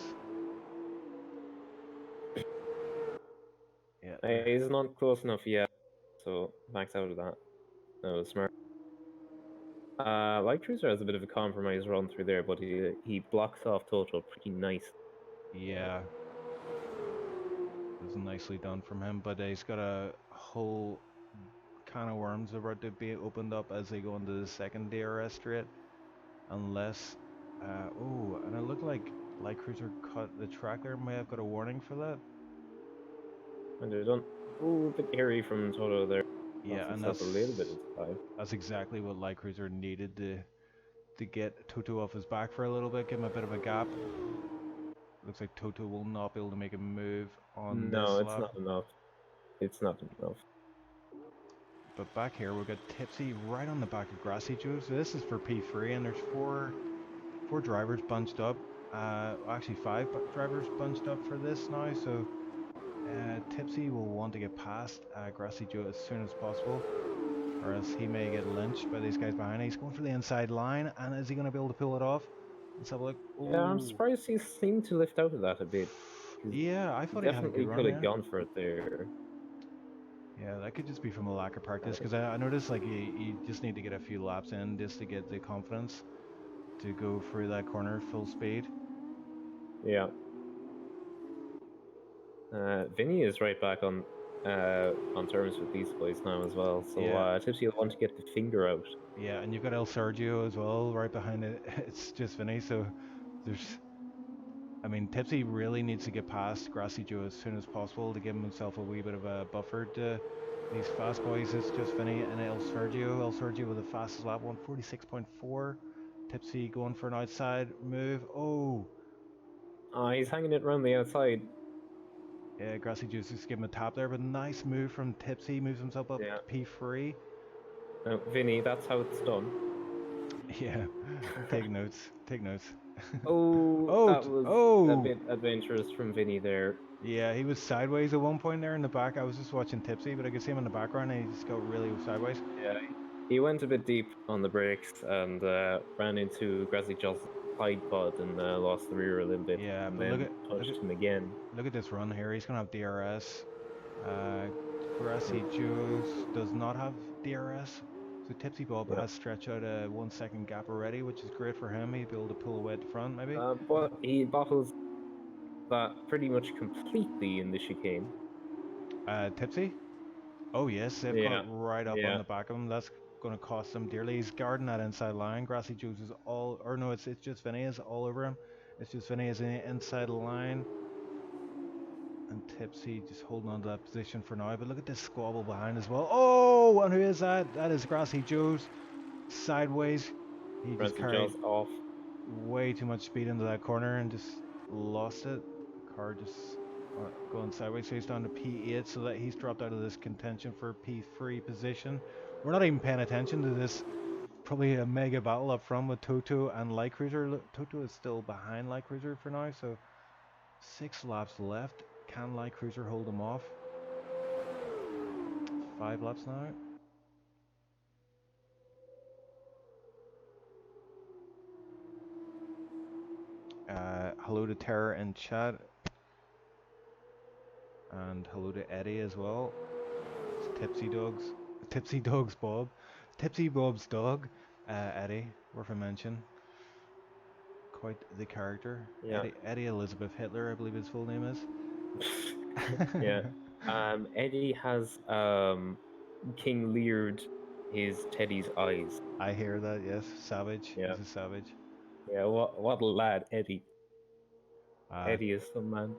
Yeah. He's not close enough yet, so max out of that. No, smart. Light Cruiser has a bit of a compromise run through there, but he blocks off Toto pretty nice. Yeah. That's nicely done from him, but he's got a whole can of worms about to be opened up as they go into the second DRS straight. Unless, oh, and it looked like Light Cruiser cut the track there. May have got a warning for that. And they're done. Ooh, a bit hairy from Toto there. Yeah, and a little bit of time. that's exactly what Light Cruiser needed to get Toto off his back for a little bit, give him a bit of a gap. Looks like Toto will not be able to make a move on this lap. No, it's not enough. It's not enough. But back here we've got Tipsy right on the back of Grassy Joe. So this is for P3, and there's four drivers bunched up. Actually 5 drivers bunched up for this now. So Tipsy will want to get past Grassy Joe as soon as possible, or else he may get lynched by these guys behind. He's going for the inside line, and is he going to be able to pull it off? Let's have a look. Ooh. Yeah, I'm surprised he seemed to lift out of that a bit. Yeah, I thought he had a good run. Definitely could have gone for it there. Yeah, that could just be from a lack of practice, because I noticed like you just need to get a few laps in just to get the confidence to go through that corner full speed. Yeah. Vinny is right back on terms with these boys now as well, so Yeah. Tipsy will want to get the finger out. Yeah, and you've got El Sergio as well right behind it. It's just Vinny, so there's... I mean, Tipsy really needs to get past Grassy Joe as soon as possible to give himself a wee bit of a buffer to these fast boys. It's just Vinny and El Sergio. El Sergio with the fastest lap, 146.4. Tipsy going for an outside move. Oh! He's hanging it around the outside. Yeah, Grassy Joe's just giving him a tap there, but nice move from Tipsy. Moves himself up to P3. Vinny, that's how it's done. Yeah, take notes. Take notes. That was a bit adventurous from Vinny there. Yeah, he was sideways at one point there in the back. I was just watching Tipsy, but I could see him in the background and he just got really sideways. Yeah, he went a bit deep on the brakes and ran into Grassy Joe's side pod and lost the rear a little bit. Yeah, and but then touched him again. Look at this run here. He's going to have DRS. Grassy Joe's does not have DRS. So TipsyBob has stretched out a 1 second gap already, which is great for him. He'd be able to pull away at the front, maybe. But he bottles that pretty much completely in the chicane. Tipsy? Oh yes, they've got right up on the back of him. That's going to cost him dearly. He's guarding that inside line. Grassy Joe's is all, or no, it's just Vinny is all over him. It's just Vinny is in the inside line. And Tipsy just holding on to that position for now. But look at this squabble behind as well. Oh, and who is that? That is Grassy Joe's. Sideways. He just carried off way too much speed into that corner and just lost it. The car just going sideways. So he's down to P8, so that he's dropped out of this contention for P3 position. We're not even paying attention to this. Probably a mega battle up front with Toto and Light Cruiser. Look, Toto is still behind Light Cruiser for now, so 6 laps left. Can Light Cruiser hold him off? 5 laps now. Hello to Terror and chat. And hello to Eddie as well. It's Tipsy Dogs. Tipsy Bob's dog, Eddie, worth a mention. Quite the character. Yeah. Eddie Elizabeth Hitler, I believe his full name is. Yeah. Eddie has King Leared his Teddy's eyes. I hear that, yes. Savage. Yeah. He's a savage. Yeah, what a lad, Eddie. Uh, Eddie is some man.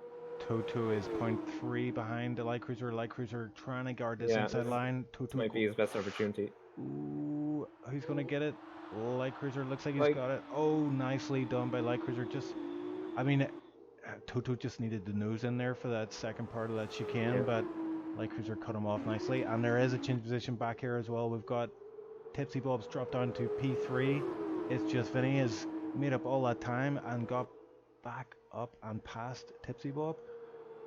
Toto is 0.3 behind the light cruiser. Light cruiser trying to guard this Yeah, inside line. this Toto might be his best opportunity. Ooh, who's gonna get it? Light cruiser looks like he's got it. Oh, nicely done by light cruiser. I mean, Toto just needed the nose in there for that second part of that chicane, but light cruiser cut him off nicely. And there is a change position back here as well. We've got TipsyBob's dropped down to P3. It's just Vinny has made up all that time and got back up and past TipsyBob.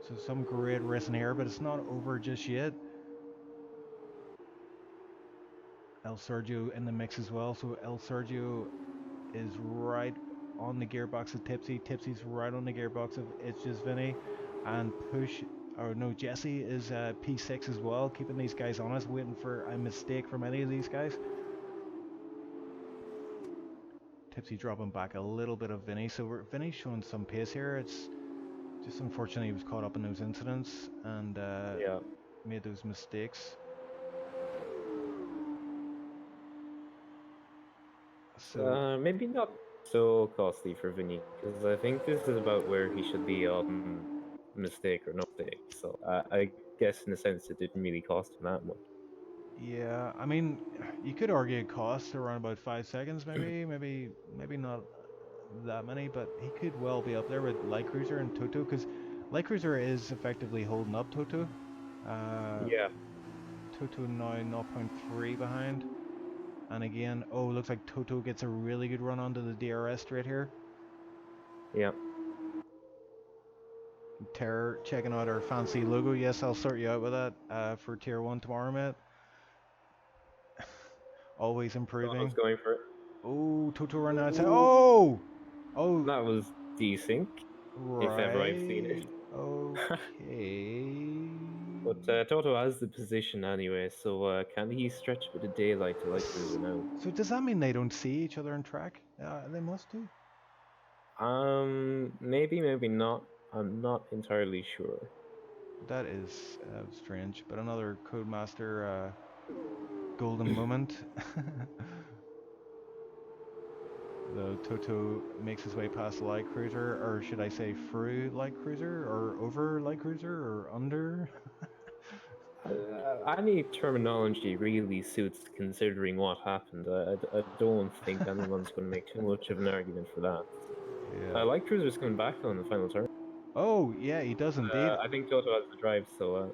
So some great racing here, but it's not over just yet. El Sergio in the mix as well. So El Sergio is right on the gearbox of Tipsy. Tipsy's right on the gearbox of It's Just Vinny. And Jesse is P6 as well, keeping these guys honest, waiting for a mistake from any of these guys. Tipsy dropping back a little bit of Vinny. So Vinny's showing some pace here. It's just unfortunately he was caught up in those incidents and made those mistakes. So maybe not so costly for Vinny, because I think this is about where he should be on mistake or no mistake. So I guess in a sense it didn't really cost him that much. Yeah, I mean, you could argue it costs around about 5 seconds, maybe not that many, but he could well be up there with Light Cruiser and Toto, because Light Cruiser is effectively holding up Toto. Toto now 0.3 behind. And again, looks like Toto gets a really good run onto the DRS straight here. Yeah. Terror checking out our fancy logo. Yes, I'll sort you out with that for Tier 1 tomorrow, mate. Always improving. Toto's going for it. Oh, Toto run outside. Oh! That was desync, if ever I've seen it. Okay. But Toto has the position anyway, so can he stretch with the daylight to Light Cruiser now? So does that mean they don't see each other on track? They must do. Maybe, maybe not. I'm not entirely sure. That is strange, but another Codemaster golden moment. Though Toto makes his way past the Light Cruiser, or should I say through Light Cruiser, or over Light Cruiser, or under? Any terminology really suits considering what happened. I don't think anyone's going to make too much of an argument for that. Yeah. Light Cruiser's coming back on the final turn. Oh, yeah, he does indeed. I think Toto has the drive, so...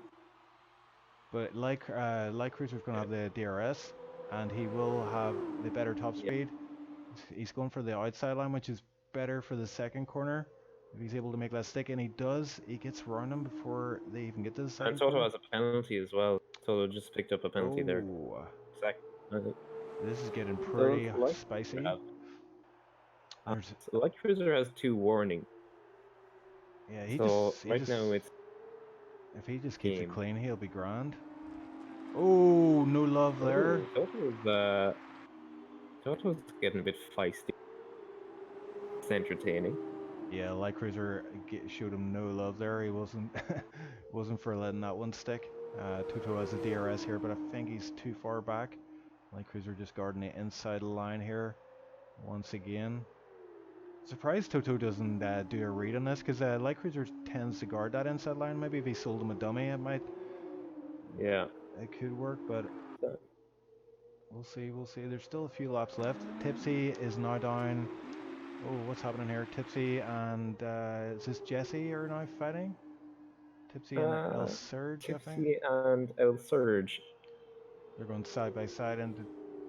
But Light Cruiser's going to have the DRS, and he will have the better top speed. He's going for the outside line, which is better for the second corner. If he's able to make that stick, and he does, he gets around him before they even get to the second corner. And Toto has a penalty as well. Toto just picked up a penalty there. This is getting pretty spicy. Light Cruiser has 2 warning. Yeah, now it's... If he just keeps it clean, he'll be grand. Oh, no love there. Toto's getting a bit feisty. It's entertaining. Yeah, Light Cruiser showed him no love there. He wasn't for letting that one stick. Toto has a DRS here, but I think he's too far back. Light Cruiser just guarding the inside line here once again. Surprised Toto doesn't do a read on this, because Light Cruiser tends to guard that inside line. Maybe if he sold him a dummy, it might... Yeah. It could work, but... We'll see. There's still a few laps left. Tipsy is now down... Oh, what's happening here? Tipsy and... is this Jesse are now fighting? Tipsy and El Surge, I think? Tipsy and El Surge. They're going side by side into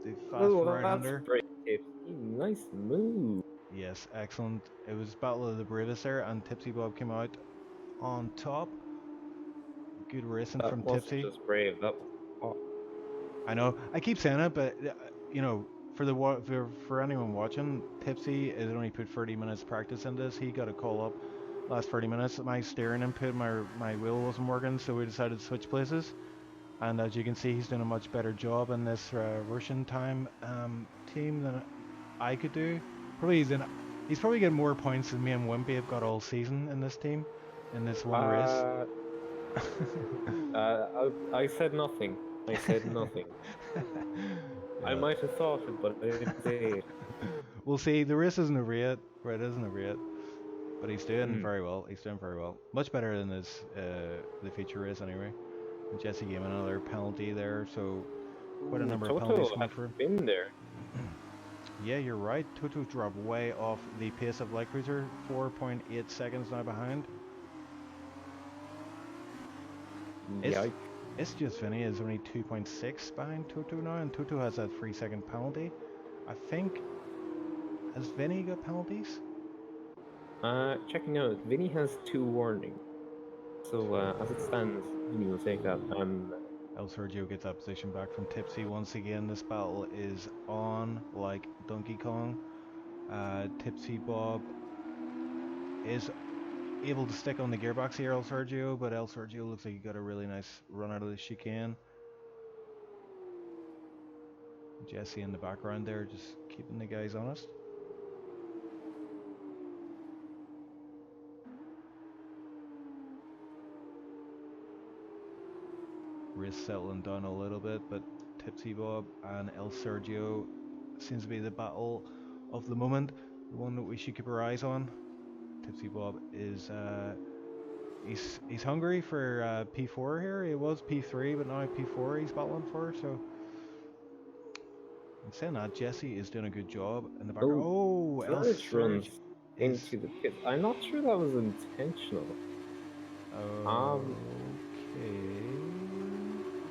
the fast right under. Great, Tipsy. Nice move. Yes, excellent. It was Battle of the Bravest there, and TipsyBob came out on top. Good racing from Tipsy. Just brave. That was... I know. I keep saying it, but you know, for anyone watching, Tipsy has only put 30 minutes practice in this. He got a call up last 30 minutes. My steering input, my wheel wasn't working, so we decided to switch places. And as you can see, he's doing a much better job in this Russian time team than I could do. Probably he's probably getting more points than me and Wimpy have got all season in this team, in this one race. I said nothing. I said nothing. I might have thought it, but I didn't say it. We'll see. The race isn't over yet. Right, it isn't over yet. But he's doing very well. He's doing very well. Much better than his the feature race anyway. And Jesse gave another penalty there, so quite a number of penalties coming for him. Been there. Yeah, you're right. Toto dropped way off the pace of Light Cruiser. 4.8 seconds now behind. Yikes. It's just Vinny is only 2.6 behind Toto now, and Toto has that 3-second penalty. I think, has Vinny got penalties? Checking out, Vinny has 2 warnings. So as it stands, Vinny will take that. El Sergio gets that position back from Tipsy once again. This battle is on like Donkey Kong. TipsyBob is able to stick on the gearbox here, El Sergio, but El Sergio looks like he got a really nice run out of the chicane. Jesse in the background there, just keeping the guys honest. Race settling down a little bit, but TipsyBob and El Sergio seems to be the battle of the moment, the one that we should keep our eyes on. TipsyBob is he's hungry for P4 here. He was P3, but now P4 he's battling for. So, in saying that, Jesse is doing a good job in the background. Oh, El runs into the pit. I'm not sure that was intentional. Okay.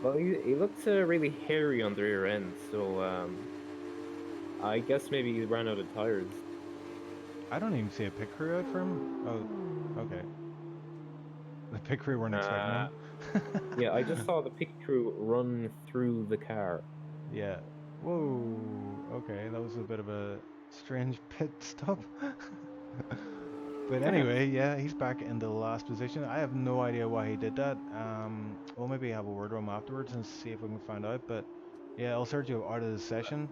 Well, he looked really hairy on the rear end, so I guess maybe he ran out of tires. I don't even see a pit crew out for him. Oh, okay. The pit crew weren't expecting him. Yeah, I just saw the pit crew run through the car. Yeah. Whoa. Okay, that was a bit of a strange pit stop. But anyway, yeah, he's back in the last position. I have no idea why he did that. We'll maybe have a word with him afterwards and see if we can find out. But yeah, El Sergio out of the session.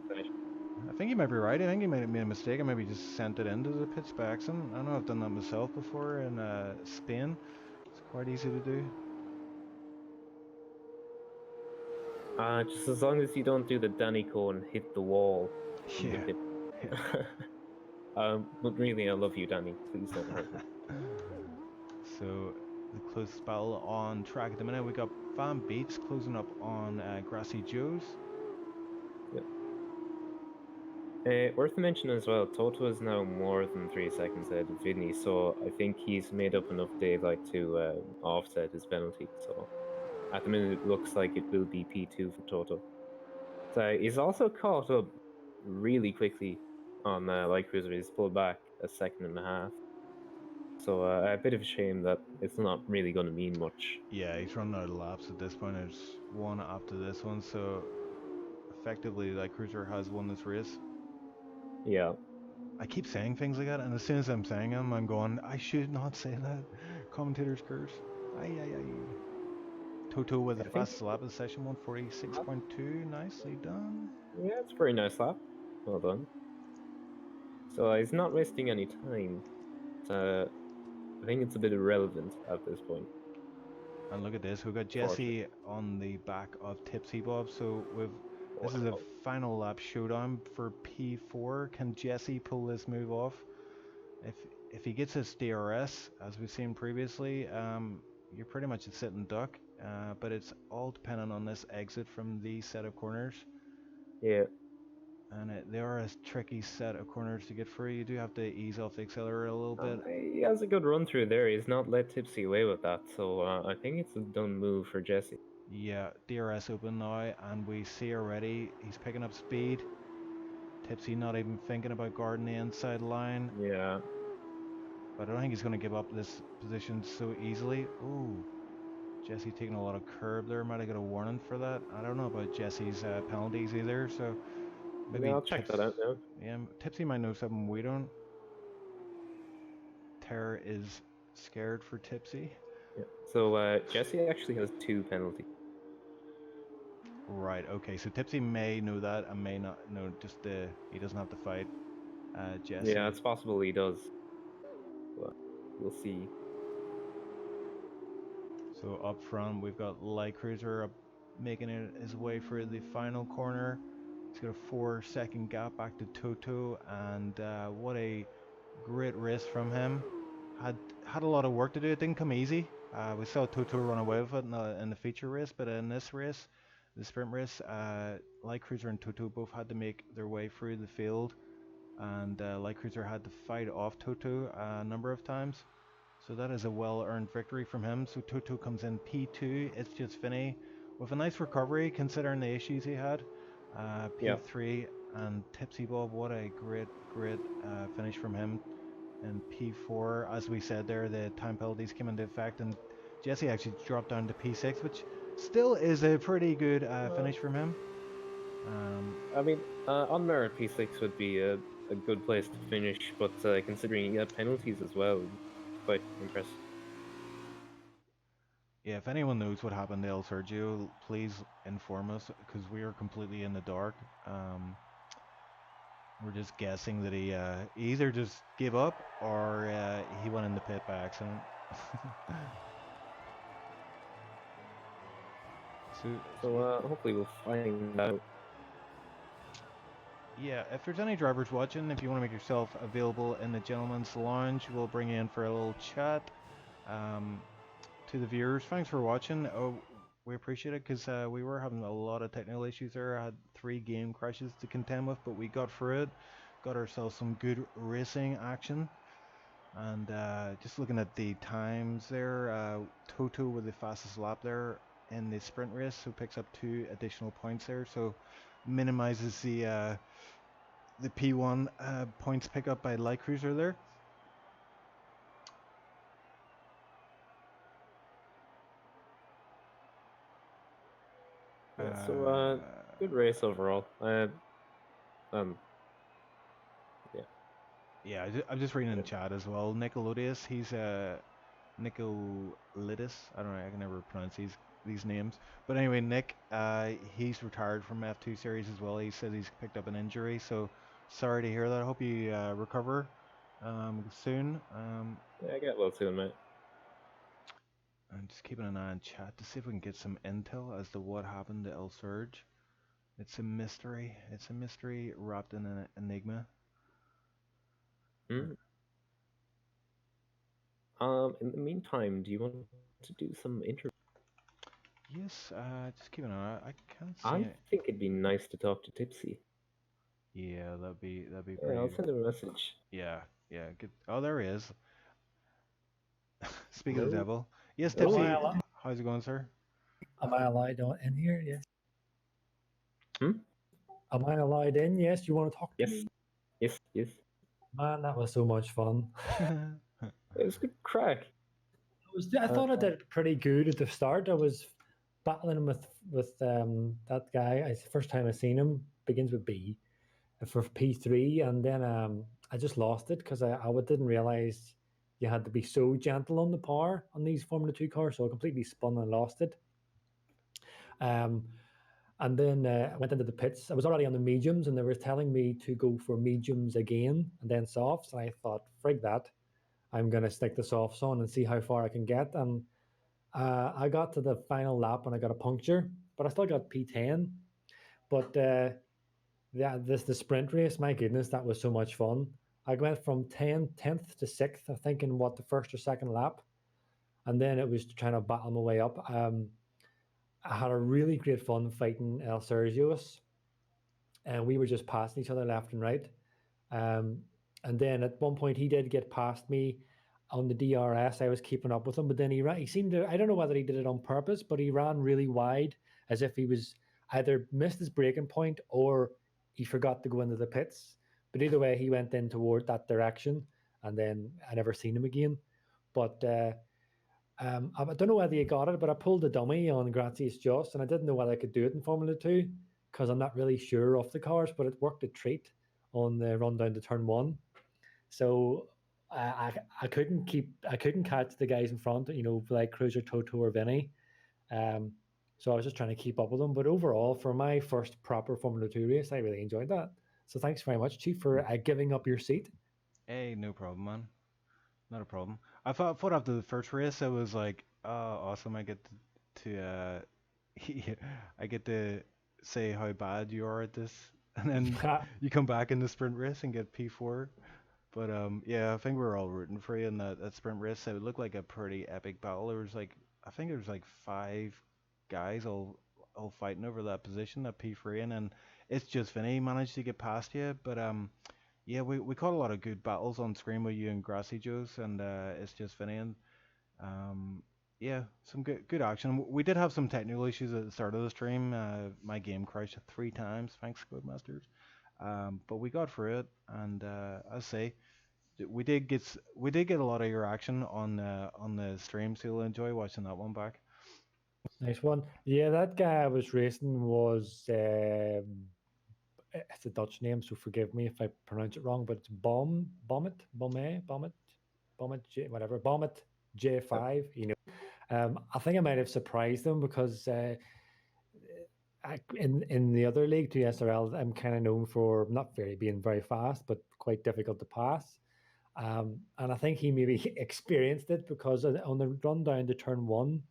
I think he might be right. I think he might have made a mistake and maybe just sent it into the pits by accident. I know I've done that myself before in Spain. It's quite easy to do. Just as long as you don't do the Danny Cone and hit the wall. Yeah. But really, I love you, Danny. Please don't hurt me. So, the closest battle on track at the minute, we got Van Beats closing up on Grassy Joe's. Yep. Worth mentioning as well, Toto is now more than 3 seconds ahead of Vinny, so I think he's made up enough daylight to offset his penalty. So at the minute, it looks like it will be P2 for Toto. So he's also caught up really quickly on Light Cruiser. He's pulled back 1.5 seconds. So a bit of a shame that it's not really going to mean much. Yeah, he's running out of laps at this point. There's one after this one, so effectively Light Cruiser has won this race. Yeah. I keep saying things like that, and as soon as I'm saying them, I'm going, I should not say that. Commentator's curse. Aye. Toto with the fastest lap of the session, 146.2. Nicely done. Yeah, it's a pretty nice lap. Well done. So he's not wasting any time. I think it's a bit irrelevant at this point. And look at this, we've got Jesse on the back of TipsyBob, so this is a final lap showdown for P4. Can Jesse pull this move off? If he gets his DRS, as we've seen previously, you're pretty much a sitting duck, but it's all dependent on this exit from the set of corners. Yeah. And they are a tricky set of corners to get through. You do have to ease off the accelerator a little bit. He has a good run through there. He's not let Tipsy away with that, so I think it's a done move for Jesse. Yeah, DRS open now, and we see already he's picking up speed. Tipsy not even thinking about guarding the inside line. Yeah. But I don't think he's going to give up this position so easily. Ooh, Jesse taking a lot of curb there. Might have got a warning for that. I don't know about Jesse's penalties either, so maybe I'll check that out now. Yeah, Tipsy might know something we don't. Terror is scared for Tipsy. Yeah. So Jesse actually has 2 penalties. Right. Okay. So Tipsy may know that and may not know. Just he doesn't have to fight Jesse. Yeah, it's possible he does. But we'll see. So up front, we've got Light Cruiser up, making it his way for the final corner. He's got a 4-second gap back to Toto, and what a great race from him. Had a lot of work to do. It didn't come easy. We saw Toto run away with it in the feature race, but in this race, the sprint race, Light Cruiser and Toto both had to make their way through the field, and Light Cruiser had to fight off Toto a number of times. So that is a well-earned victory from him. So Toto comes in P2. It's just Vinny with a nice recovery considering the issues he had. P3 and TipsyBob, what a great finish from him. And P4, as we said there, the time penalties came into effect, and Jesse actually dropped down to P6, which still is a pretty good finish from him. I mean, on merit, P6 would be a good place to finish, but considering you had penalties as well, quite impressive. Yeah, if anyone knows what happened to El Sergio, please inform us, because we are completely in the dark. We're just guessing that he either just gave up or he went in the pit by accident. So hopefully we'll find out. Yeah, if there's any drivers watching, if you want to make yourself available in the Gentleman's Lounge, we'll bring you in for a little chat. To the viewers, thanks for watching. We appreciate it, because we were having a lot of technical issues there. I had 3 game crashes to contend with, but we got through it. Got ourselves some good racing action. And just looking at the times there, Toto with the fastest lap there in the sprint race, so picks up 2 additional points there, so minimizes the P1 points pickup by Light Cruiser there. So good race overall. Yeah, I'm just reading in the chat as well. Nicolodius, he's Nicolidis. I don't know, I can never pronounce these names. But anyway, Nick, he's retired from F2 series as well. He says he's picked up an injury, so sorry to hear that. I hope you recover soon. Yeah, get well soon, mate. I'm just keeping an eye on chat to see if we can get some intel as to what happened to El Surge. It's a mystery. It's a mystery wrapped in an enigma. In the meantime, do you want to do some interviews? Yes, just keep an eye. I can't see I it. think it'd be nice to talk to Tipsy. Yeah, that'd be pretty. Yeah, I'll send him a message. Yeah, good. Oh, there he is. Speak of Hello? the devil. Yes, Hello. Tipsy. How's it going, sir? Am I allowed in here? Yes. Hmm? Am I allowed in? Yes. You want to talk to me? Yes. Man, that was so much fun. It was good crack. I thought I did pretty good at the start. I was battling with that guy. It's the first time I seen him. Begins with B for P3, and then I just lost it because I didn't realize you had to be so gentle on the power on these Formula 2 cars, so I completely spun and lost it. And then I went into the pits. I was already on the mediums, and they were telling me to go for mediums again and then softs. And I thought, frig that. I'm going to stick the softs on and see how far I can get. And I got to the final lap and I got a puncture, but I still got P10. But the sprint race, my goodness, that was so much fun. I went from 10th to 6th, I think, in the first or second lap. And then it was trying to battle my way up. I had a really great fun fighting El Sergio's, and we were just passing each other left and right. And then at one point he did get past me on the DRS. I was keeping up with him, but then he seemed to, I don't know whether he did it on purpose, but he ran really wide as if he was either missed his braking point or he forgot to go into the pits. But either way, he went in toward that direction, and then I never seen him again. But I don't know whether you got it, but I pulled a dummy on Gratius Just, and I didn't know whether I could do it in Formula 2 because I'm not really sure of the cars, but it worked a treat on the run down to turn 1. So I couldn't catch the guys in front, like Cruiser, Toto, or Vinny. So I was just trying to keep up with them. But overall, for my first proper Formula 2 race, I really enjoyed that. So thanks very much, Chief, for giving up your seat. Hey, no problem, man. Not a problem. I thought after the first race, I was like, oh, awesome. I get to I get to say how bad you are at this, and then you come back in the sprint race and get P4. But yeah, I think we were all rooting for you in that sprint race. It looked like a pretty epic battle. There was like, I think there was like 5 guys all fighting over that position, that P3, and then it's just Vinny managed to get past you. But yeah, we caught a lot of good battles on screen with you and Grassy Joes, and it's just Vinny, and um, yeah, some good action. We did have some technical issues at the start of the stream. My game crashed 3 times. Thanks, Codemasters. But we got through it, and I say we did get a lot of your action on the stream, so you'll enjoy watching that one back. Nice one. Yeah, that guy I was racing was it's a Dutch name, so forgive me if I pronounce it wrong, but it's whatever, Bommet J5. I think I might have surprised them because in the other league, 2SRL, I'm kind of known for not being very fast, but quite difficult to pass. And I think he maybe experienced it because on the run down to turn 1,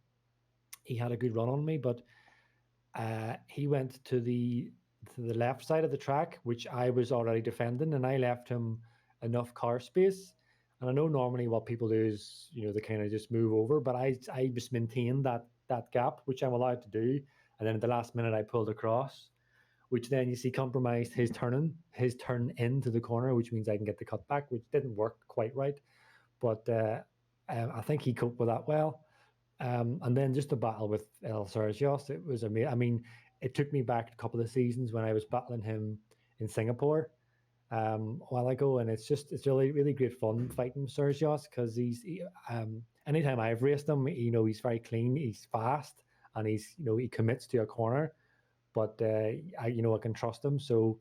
he had a good run on me, but he went to the left side of the track, which I was already defending, and I left him enough car space. And I know normally what people do is, they kind of just move over, but I just maintained that gap, which I'm allowed to do. And then at the last minute, I pulled across, which then you see compromised his turn into the corner, which means I can get the cutback, which didn't work quite right. But I think he coped with that well. And then just the battle with El Sergios, it was amazing. I mean, it took me back a couple of seasons when I was battling him in Singapore a while ago, and it's really, really great fun fighting Sergios because anytime I've raced him, he's very clean, he's fast, and he commits to a corner, but I can trust him. So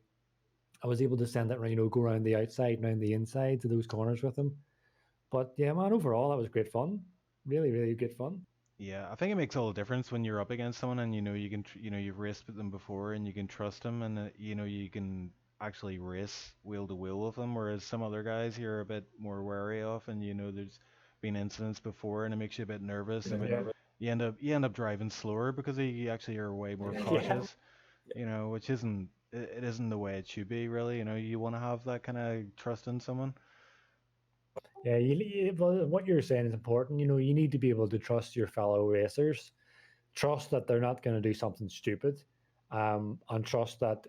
I was able to send it, go around the outside, around the inside to those corners with him. But yeah, man, overall that was great fun. Really, really good fun. Yeah, I think it makes all the difference when you're up against someone and you can you've raced with them before and you can trust them, and you can actually race wheel to wheel with them, whereas some other guys you're a bit more wary of, and there's been incidents before and it makes you a bit nervous, and Yeah. you end up driving slower because you actually are way more Yeah. cautious, which isn't the way it should be really. You want to have that kind of trust in someone. Yeah, well, what you're saying is important. You need to be able to trust your fellow racers, trust that they're not going to do something stupid, and trust that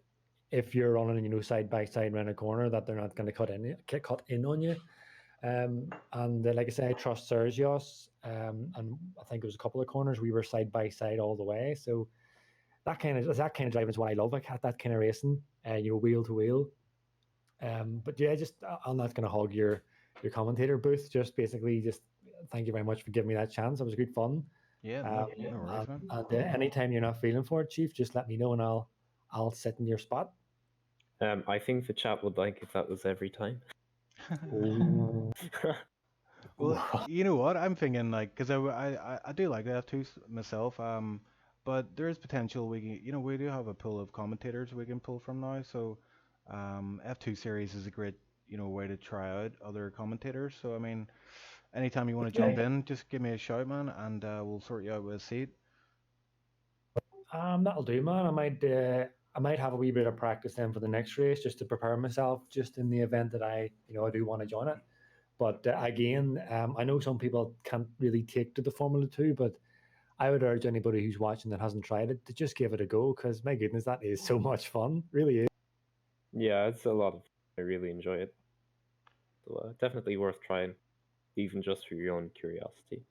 if you're running, side by side around a corner, that they're not going to cut in on you. And like I say, I trust Sergios, and I think it was a couple of corners we were side by side all the way. So that kind of driving is what I love. Like that kind of racing, wheel to wheel. But yeah, I'm not going to hog your commentator booth. Just basically, thank you very much for giving me that chance. It was good fun. Yeah, no worries, man. And anytime you're not feeling for it, Chief, just let me know and I'll sit in your spot. I think the chat would like if that was every time. Well, you know what? I'm thinking like, because I do like the F2 myself. But there is potential we can, we do have a pool of commentators we can pull from now. So, F2 series is a great, way to try out other commentators. So, I mean, anytime you want to jump in, just give me a shout, man, and we'll sort you out with a seat. That'll do, man. I might have a wee bit of practice then for the next race just to prepare myself, just in the event that I do want to join it. But again, I know some people can't really take to the Formula 2, but I would urge anybody who's watching that hasn't tried it to just give it a go, because my goodness, that is so much fun. Really is. Yeah, it's a lot of fun. I really enjoy it. So definitely worth trying, even just for your own curiosity.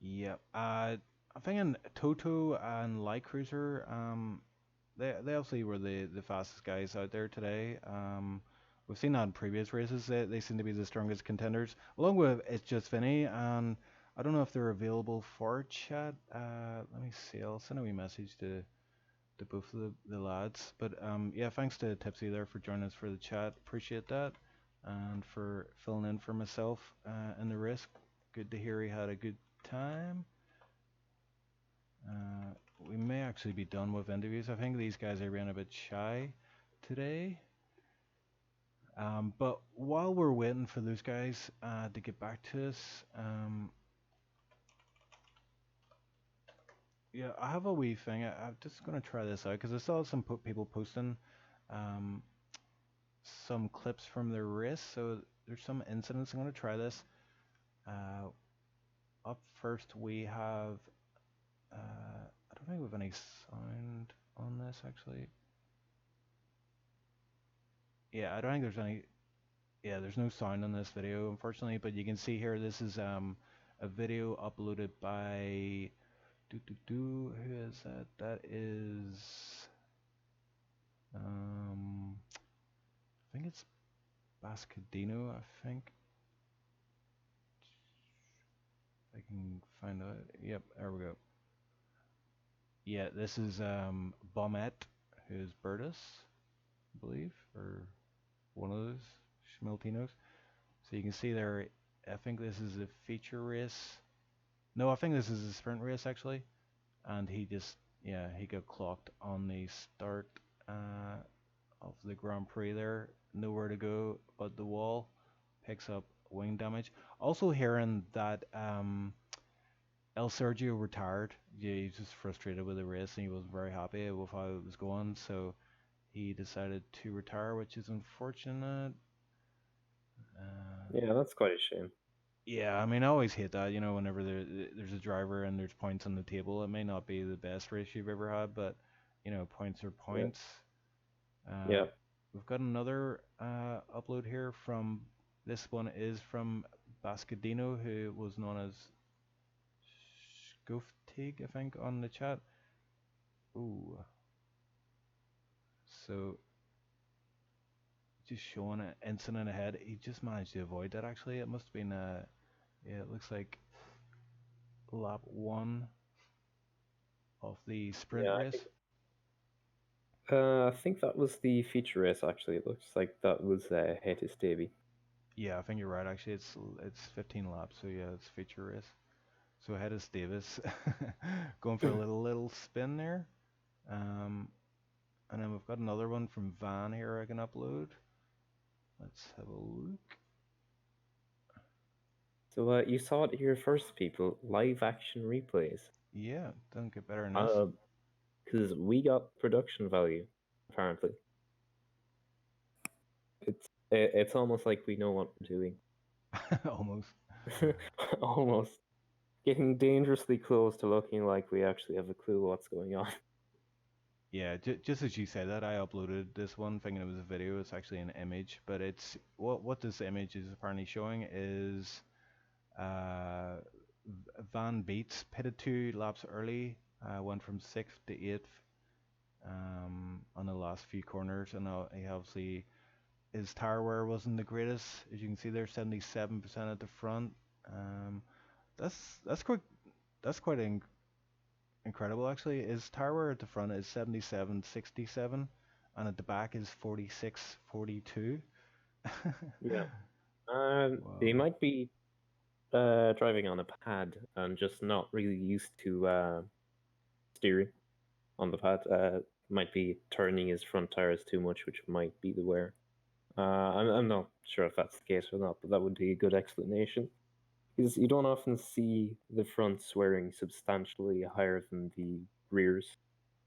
Yeah. I'm thinking Toto and Light Cruiser, they obviously were the fastest guys out there today. We've seen that in previous races. They seem to be the strongest contenders, along with It's Just Vinny. And I don't know if they're available for chat. Let me see. I'll send a wee message to both of the lads. But yeah, thanks to Tipsy there for joining us for the chat. Appreciate that, and for filling in for myself in the race. Good to hear he had a good time. We may actually be done with interviews. I think these guys are being a bit shy today. But while we're waiting for those guys to get back to us, yeah, I have a wee thing. I'm just gonna try this out because I saw some people posting um, some clips from their race. So there's some incidents. I'm gonna try this. Up first, we have. I don't think we have any sound on this actually. Yeah, I don't think there's any. Yeah, there's no sound on this video, unfortunately. But you can see here, this is a video uploaded by. Who is that? That is. I think it's Bascadino. I think. I can find out. Yep, there we go. Yeah, this is Bomet, who's Bertus, I believe, or one of those Schmeltinos. So you can see there, I think this is a feature race. No, I think this is a sprint race actually. And he just, yeah, he got clocked on the start of the Grand Prix there. Nowhere to go but the wall. Picks up wing damage. Also hearing that El Sergio retired. Yeah, he's just frustrated with the race and he wasn't very happy with how it was going. So he decided to retire, which is unfortunate. Yeah, that's quite a shame. Yeah, I mean, I always hate that, whenever there's a driver and there's points on the table. It may not be the best race you've ever had, but, points are points. Yeah. We've got another upload here from, this one is from Bascadino, who was known as Scooftig, I think, on the chat. Ooh. So, just showing an incident ahead. He just managed to avoid that, actually. It must have been, yeah, it looks like lap 1 of the sprint Yeah, race. I think that was the feature race. Actually, it looks like that was Hatis Davy. Yeah, I think you're right. Actually, it's 15 laps, so yeah, it's feature race. So ahead is Davis, going for a little spin there. And then we've got another one from Van here I can upload. Let's have a look. So you saw it here first, people. Live action replays. Yeah, doesn't get better than this. Because we got production value, apparently. It's almost like we know what we're doing. Almost. Almost. Getting dangerously close to looking like we actually have a clue what's going on. Yeah, just as you said that, I uploaded this one thinking it was a video. It's actually an image, but it's what this image is apparently showing is Van Beets pitted 2 laps early, went from 6th to 8th on the last few corners, and he obviously his tire wear wasn't the greatest. As you can see there, 77% at the front. That's quite incredible actually. His tire wear at the front is 77.67, and at the back is 46.42. Yeah. Wow. They might be driving on a pad and just not really used to steering on the pad. Might be turning his front tires too much, which might be the wear. I'm not sure if that's the case or not, but that would be a good explanation. Because you don't often see the fronts wearing substantially higher than the rears.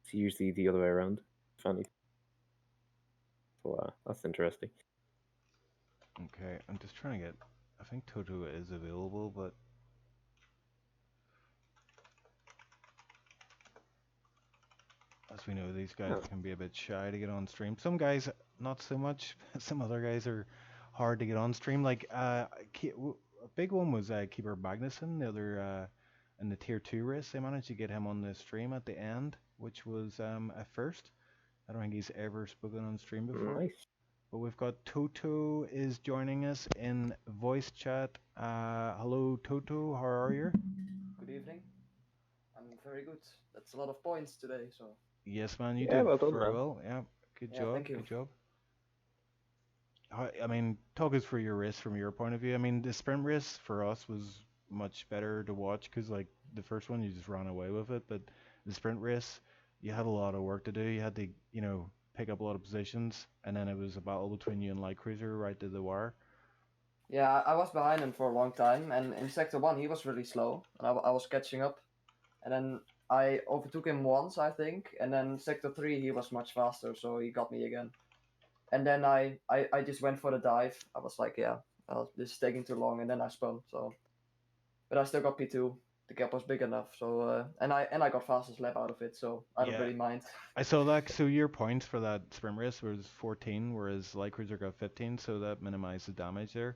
It's usually the other way around. Funny. So that's interesting. Okay, I'm just trying to get. I think Toto is available, but as we know, these guys can be a bit shy to get on stream. Some guys, not so much. Some other guys are hard to get on stream. Like a big one was Keeper Magnussen, the other in the tier 2 race. They managed to get him on the stream at the end, which was a first. I don't think he's ever spoken on stream before. Nice. But we've got Toto is joining us in voice chat. Hello Toto, how are you? Good evening. I'm very good. That's a lot of points today, so. Yes, man, you did well done, very man. well. Yeah, good job. Thank you. Good job. I mean, talk us through your race from your point of view. I mean, the sprint race for us was much better to watch because, like, the first one you just ran away with it, but the sprint race you had a lot of work to do. You had to pick up a lot of positions, and then it was a battle between you and Light Cruiser right to the wire. Yeah, I was behind him for a long time, and in Sector 1 he was really slow, and I was catching up. And then I overtook him once, I think, and then Sector 3 he was much faster, so he got me again. And then I just went for the dive. I was like, yeah, this is taking too long, and then I spun. So, but I still got P2. The gap was big enough, so and I got fastest lap out of it, so I don't really mind. I saw that. So your points for that sprint race was 14, whereas Light Cruiser got 15, so that minimized the damage there.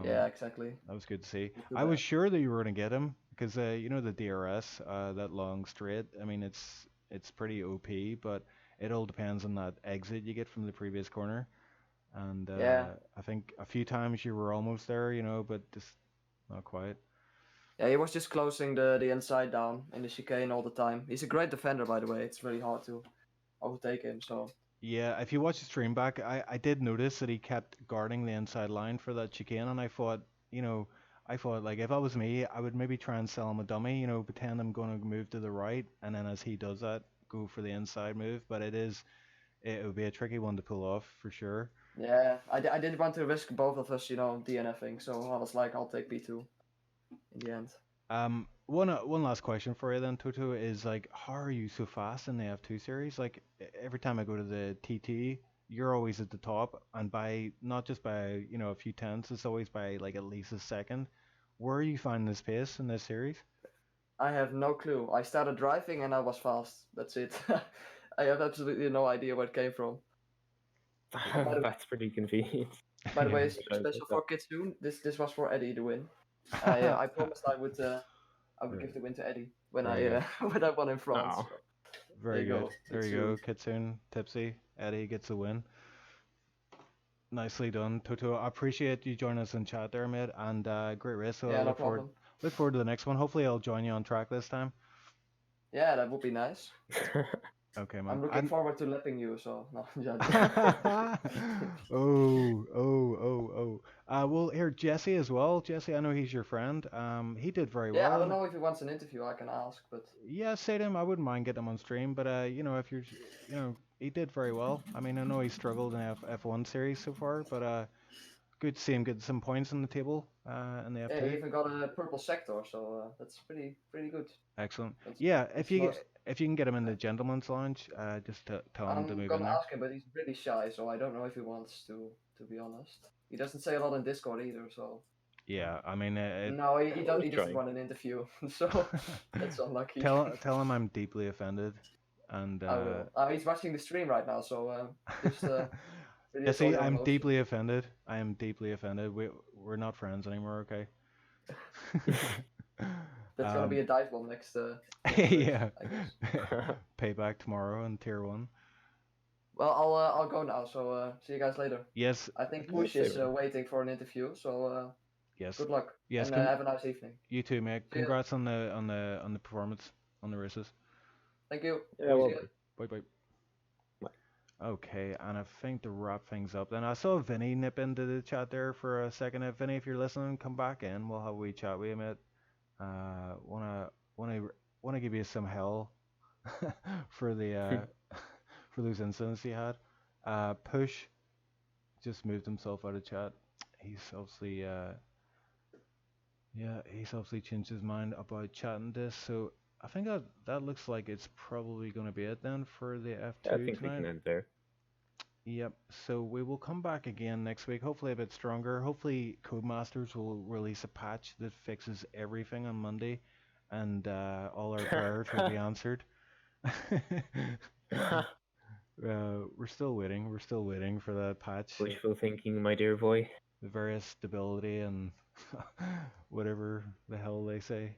Yeah, exactly. That was good to see. I was sure that you were going to get him because the DRS, that long straight. I mean, it's pretty OP, but it all depends on that exit you get from the previous corner. And I think a few times you were almost there, but just not quite. Yeah, he was just closing the inside down in the chicane all the time. He's a great defender, by the way. It's really hard to overtake him. So yeah, if you watch the stream back, I did notice that he kept guarding the inside line for that chicane, and I thought like if that was me, I would maybe try and sell him a dummy, pretend I'm going to move to the right, and then as he does that, go for the inside move. But it would be a tricky one to pull off for sure. Yeah, I didn't want to risk both of us, DNFing, so I was like, I'll take P2 in the end. One last question for you then, Toto, is like, how are you so fast in the F2 series? Like every time I go to the TT, you're always at the top, and not just by a few tenths, it's always by like at least a second. Where are you finding this pace in this series? I have no clue. I started driving and I was fast. That's it. I have absolutely no idea where it came from. That's pretty convenient. By the way, special for Kitsune, this was for Eddie to win. I promised I would give the win to Eddie when I won in France. Oh. So. Very good. There you go, Kitsune, Tipsy, Eddie gets a win. Nicely done, Toto. I appreciate you joining us in chat there, mate, and great race. So yeah, look forward to the next one. Hopefully I'll join you on track this time. Yeah, that would be nice. Okay, man. I'm looking forward to lapping you, so no. Well, here, Jesse as well. Jesse, I know he's your friend. He did very well. Yeah, I don't know if he wants an interview. I can ask, but yeah, say to him, I wouldn't mind getting him on stream. But if you're, he did very well. I mean, I know he struggled in F1 series so far, but good to see him get some points on the table in the F2. Yeah, he even got a purple sector, so that's pretty good. Excellent. Yeah, if you can get him in the gentleman's lounge, just tell him to move in there. I'm gonna ask him, but he's really shy, so I don't know if he wants to be honest. He doesn't say a lot in Discord either, so. Yeah, I mean. No, he doesn't want an interview, so that's unlucky. Tell him I'm deeply offended, and. I will. He's watching the stream right now, so just. Yeah, see, I'm deeply offended. I am deeply offended. We're not friends anymore, okay? That's gonna be a dive bomb next. Yeah. I guess. Payback tomorrow in Tier 1. Well, I'll go now. So see you guys later. Yes. I think Push is waiting for an interview. So yes. Good luck. Yes. And have a nice evening. You too, mate. Congrats on the performance on the races. Thank you. Yeah. Well, bye. Okay, and I think to wrap things up, then I saw Vinny nip into the chat there for a second. Vinny, if you're listening, come back in. We'll have a wee chat with you, mate. Wanna give you some hell for the for those incidents you had. Push just moved himself out of chat. He's obviously changed his mind about chatting this. So I think that looks like it's probably going to be it then for the F2 I think tonight. we can end there. Yep. So we will come back again next week, hopefully a bit stronger. Hopefully Codemasters will release a patch that fixes everything on Monday, and all our prayers will be answered. We're still waiting. We're still waiting for that patch. Wishful thinking, my dear boy. The various stability and whatever the hell they say.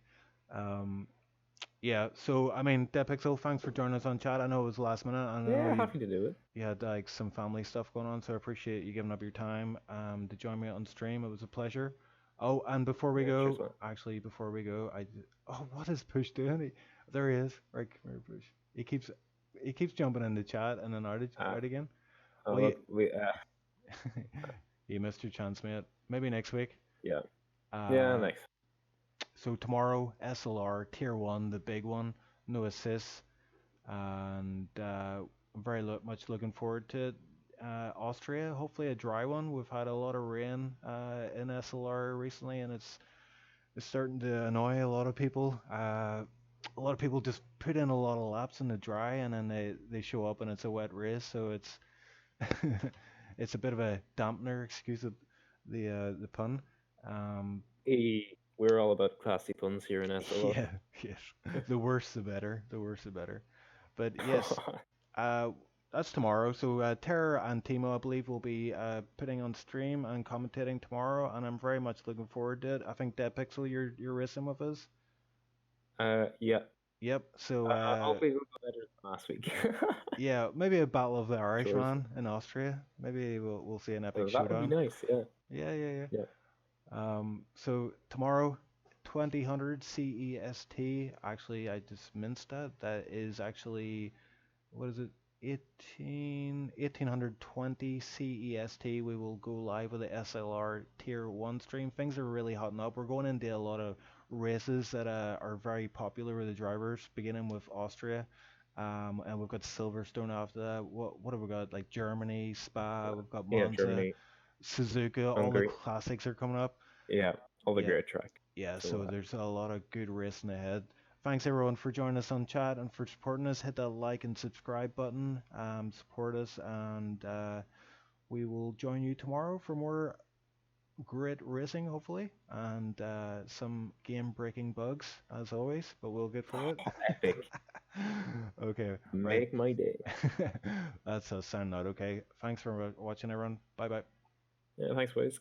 Yeah, so I mean, DeadPixel, thanks for joining us on chat. I know it was last minute. I know happy to do it. You had like some family stuff going on, so I appreciate you giving up your time to join me on stream. It was a pleasure. Oh, and before we go, what is Push doing? There he is. Right, come here, Push. He keeps jumping in the chat and then out again. You missed your chance, mate. Maybe next week. Yeah. Yeah, next. So tomorrow, SLR Tier 1, the big one, no assists, and I'm very much looking forward to it. Austria, hopefully a dry one. We've had a lot of rain in SLR recently, and it's starting to annoy a lot of people. A lot of people just put in a lot of laps in the dry, and then they show up and it's a wet race, so it's it's a bit of a dampener, excuse the pun. Um, We're all about classy puns here in SLR. yeah, yes. The worse the better. The worse the better. But yes, uh, that's tomorrow. So Terror and Timo, I believe, will be putting on stream and commentating tomorrow, and I'm very much looking forward to it. I think Dead Pixel, you're racing with us. Yeah. Yep. So hopefully we'll go better than last week. yeah, maybe a battle of the Sure. Irishman in Austria. Maybe we'll see an epic That would showdown. be nice. Yeah. Yeah. So tomorrow, 2000 CEST. Actually, I just minced that. That is actually, what is it? 1820 CEST. We will go live with the SLR Tier 1 stream. Things are really hotting up. We're going into a lot of races that are very popular with the drivers, beginning with Austria. And we've got Silverstone after that. What have we got? Like Germany, Spa, we've got Yeah, Monza, Germany, Suzuka, all the Hungary. classics are coming up. Yeah, all the Yeah. great track. Yeah, So, so there's a lot of good racing ahead. Thanks everyone for joining us on chat and for supporting us. Hit that like and subscribe button. Support us, and we will join you tomorrow for more great racing, hopefully, and some game-breaking bugs as always. But we'll get through it. Epic. Okay, right. Make my day. That's a sound note. Okay, thanks for watching, everyone. Bye bye. Yeah, thanks, boys.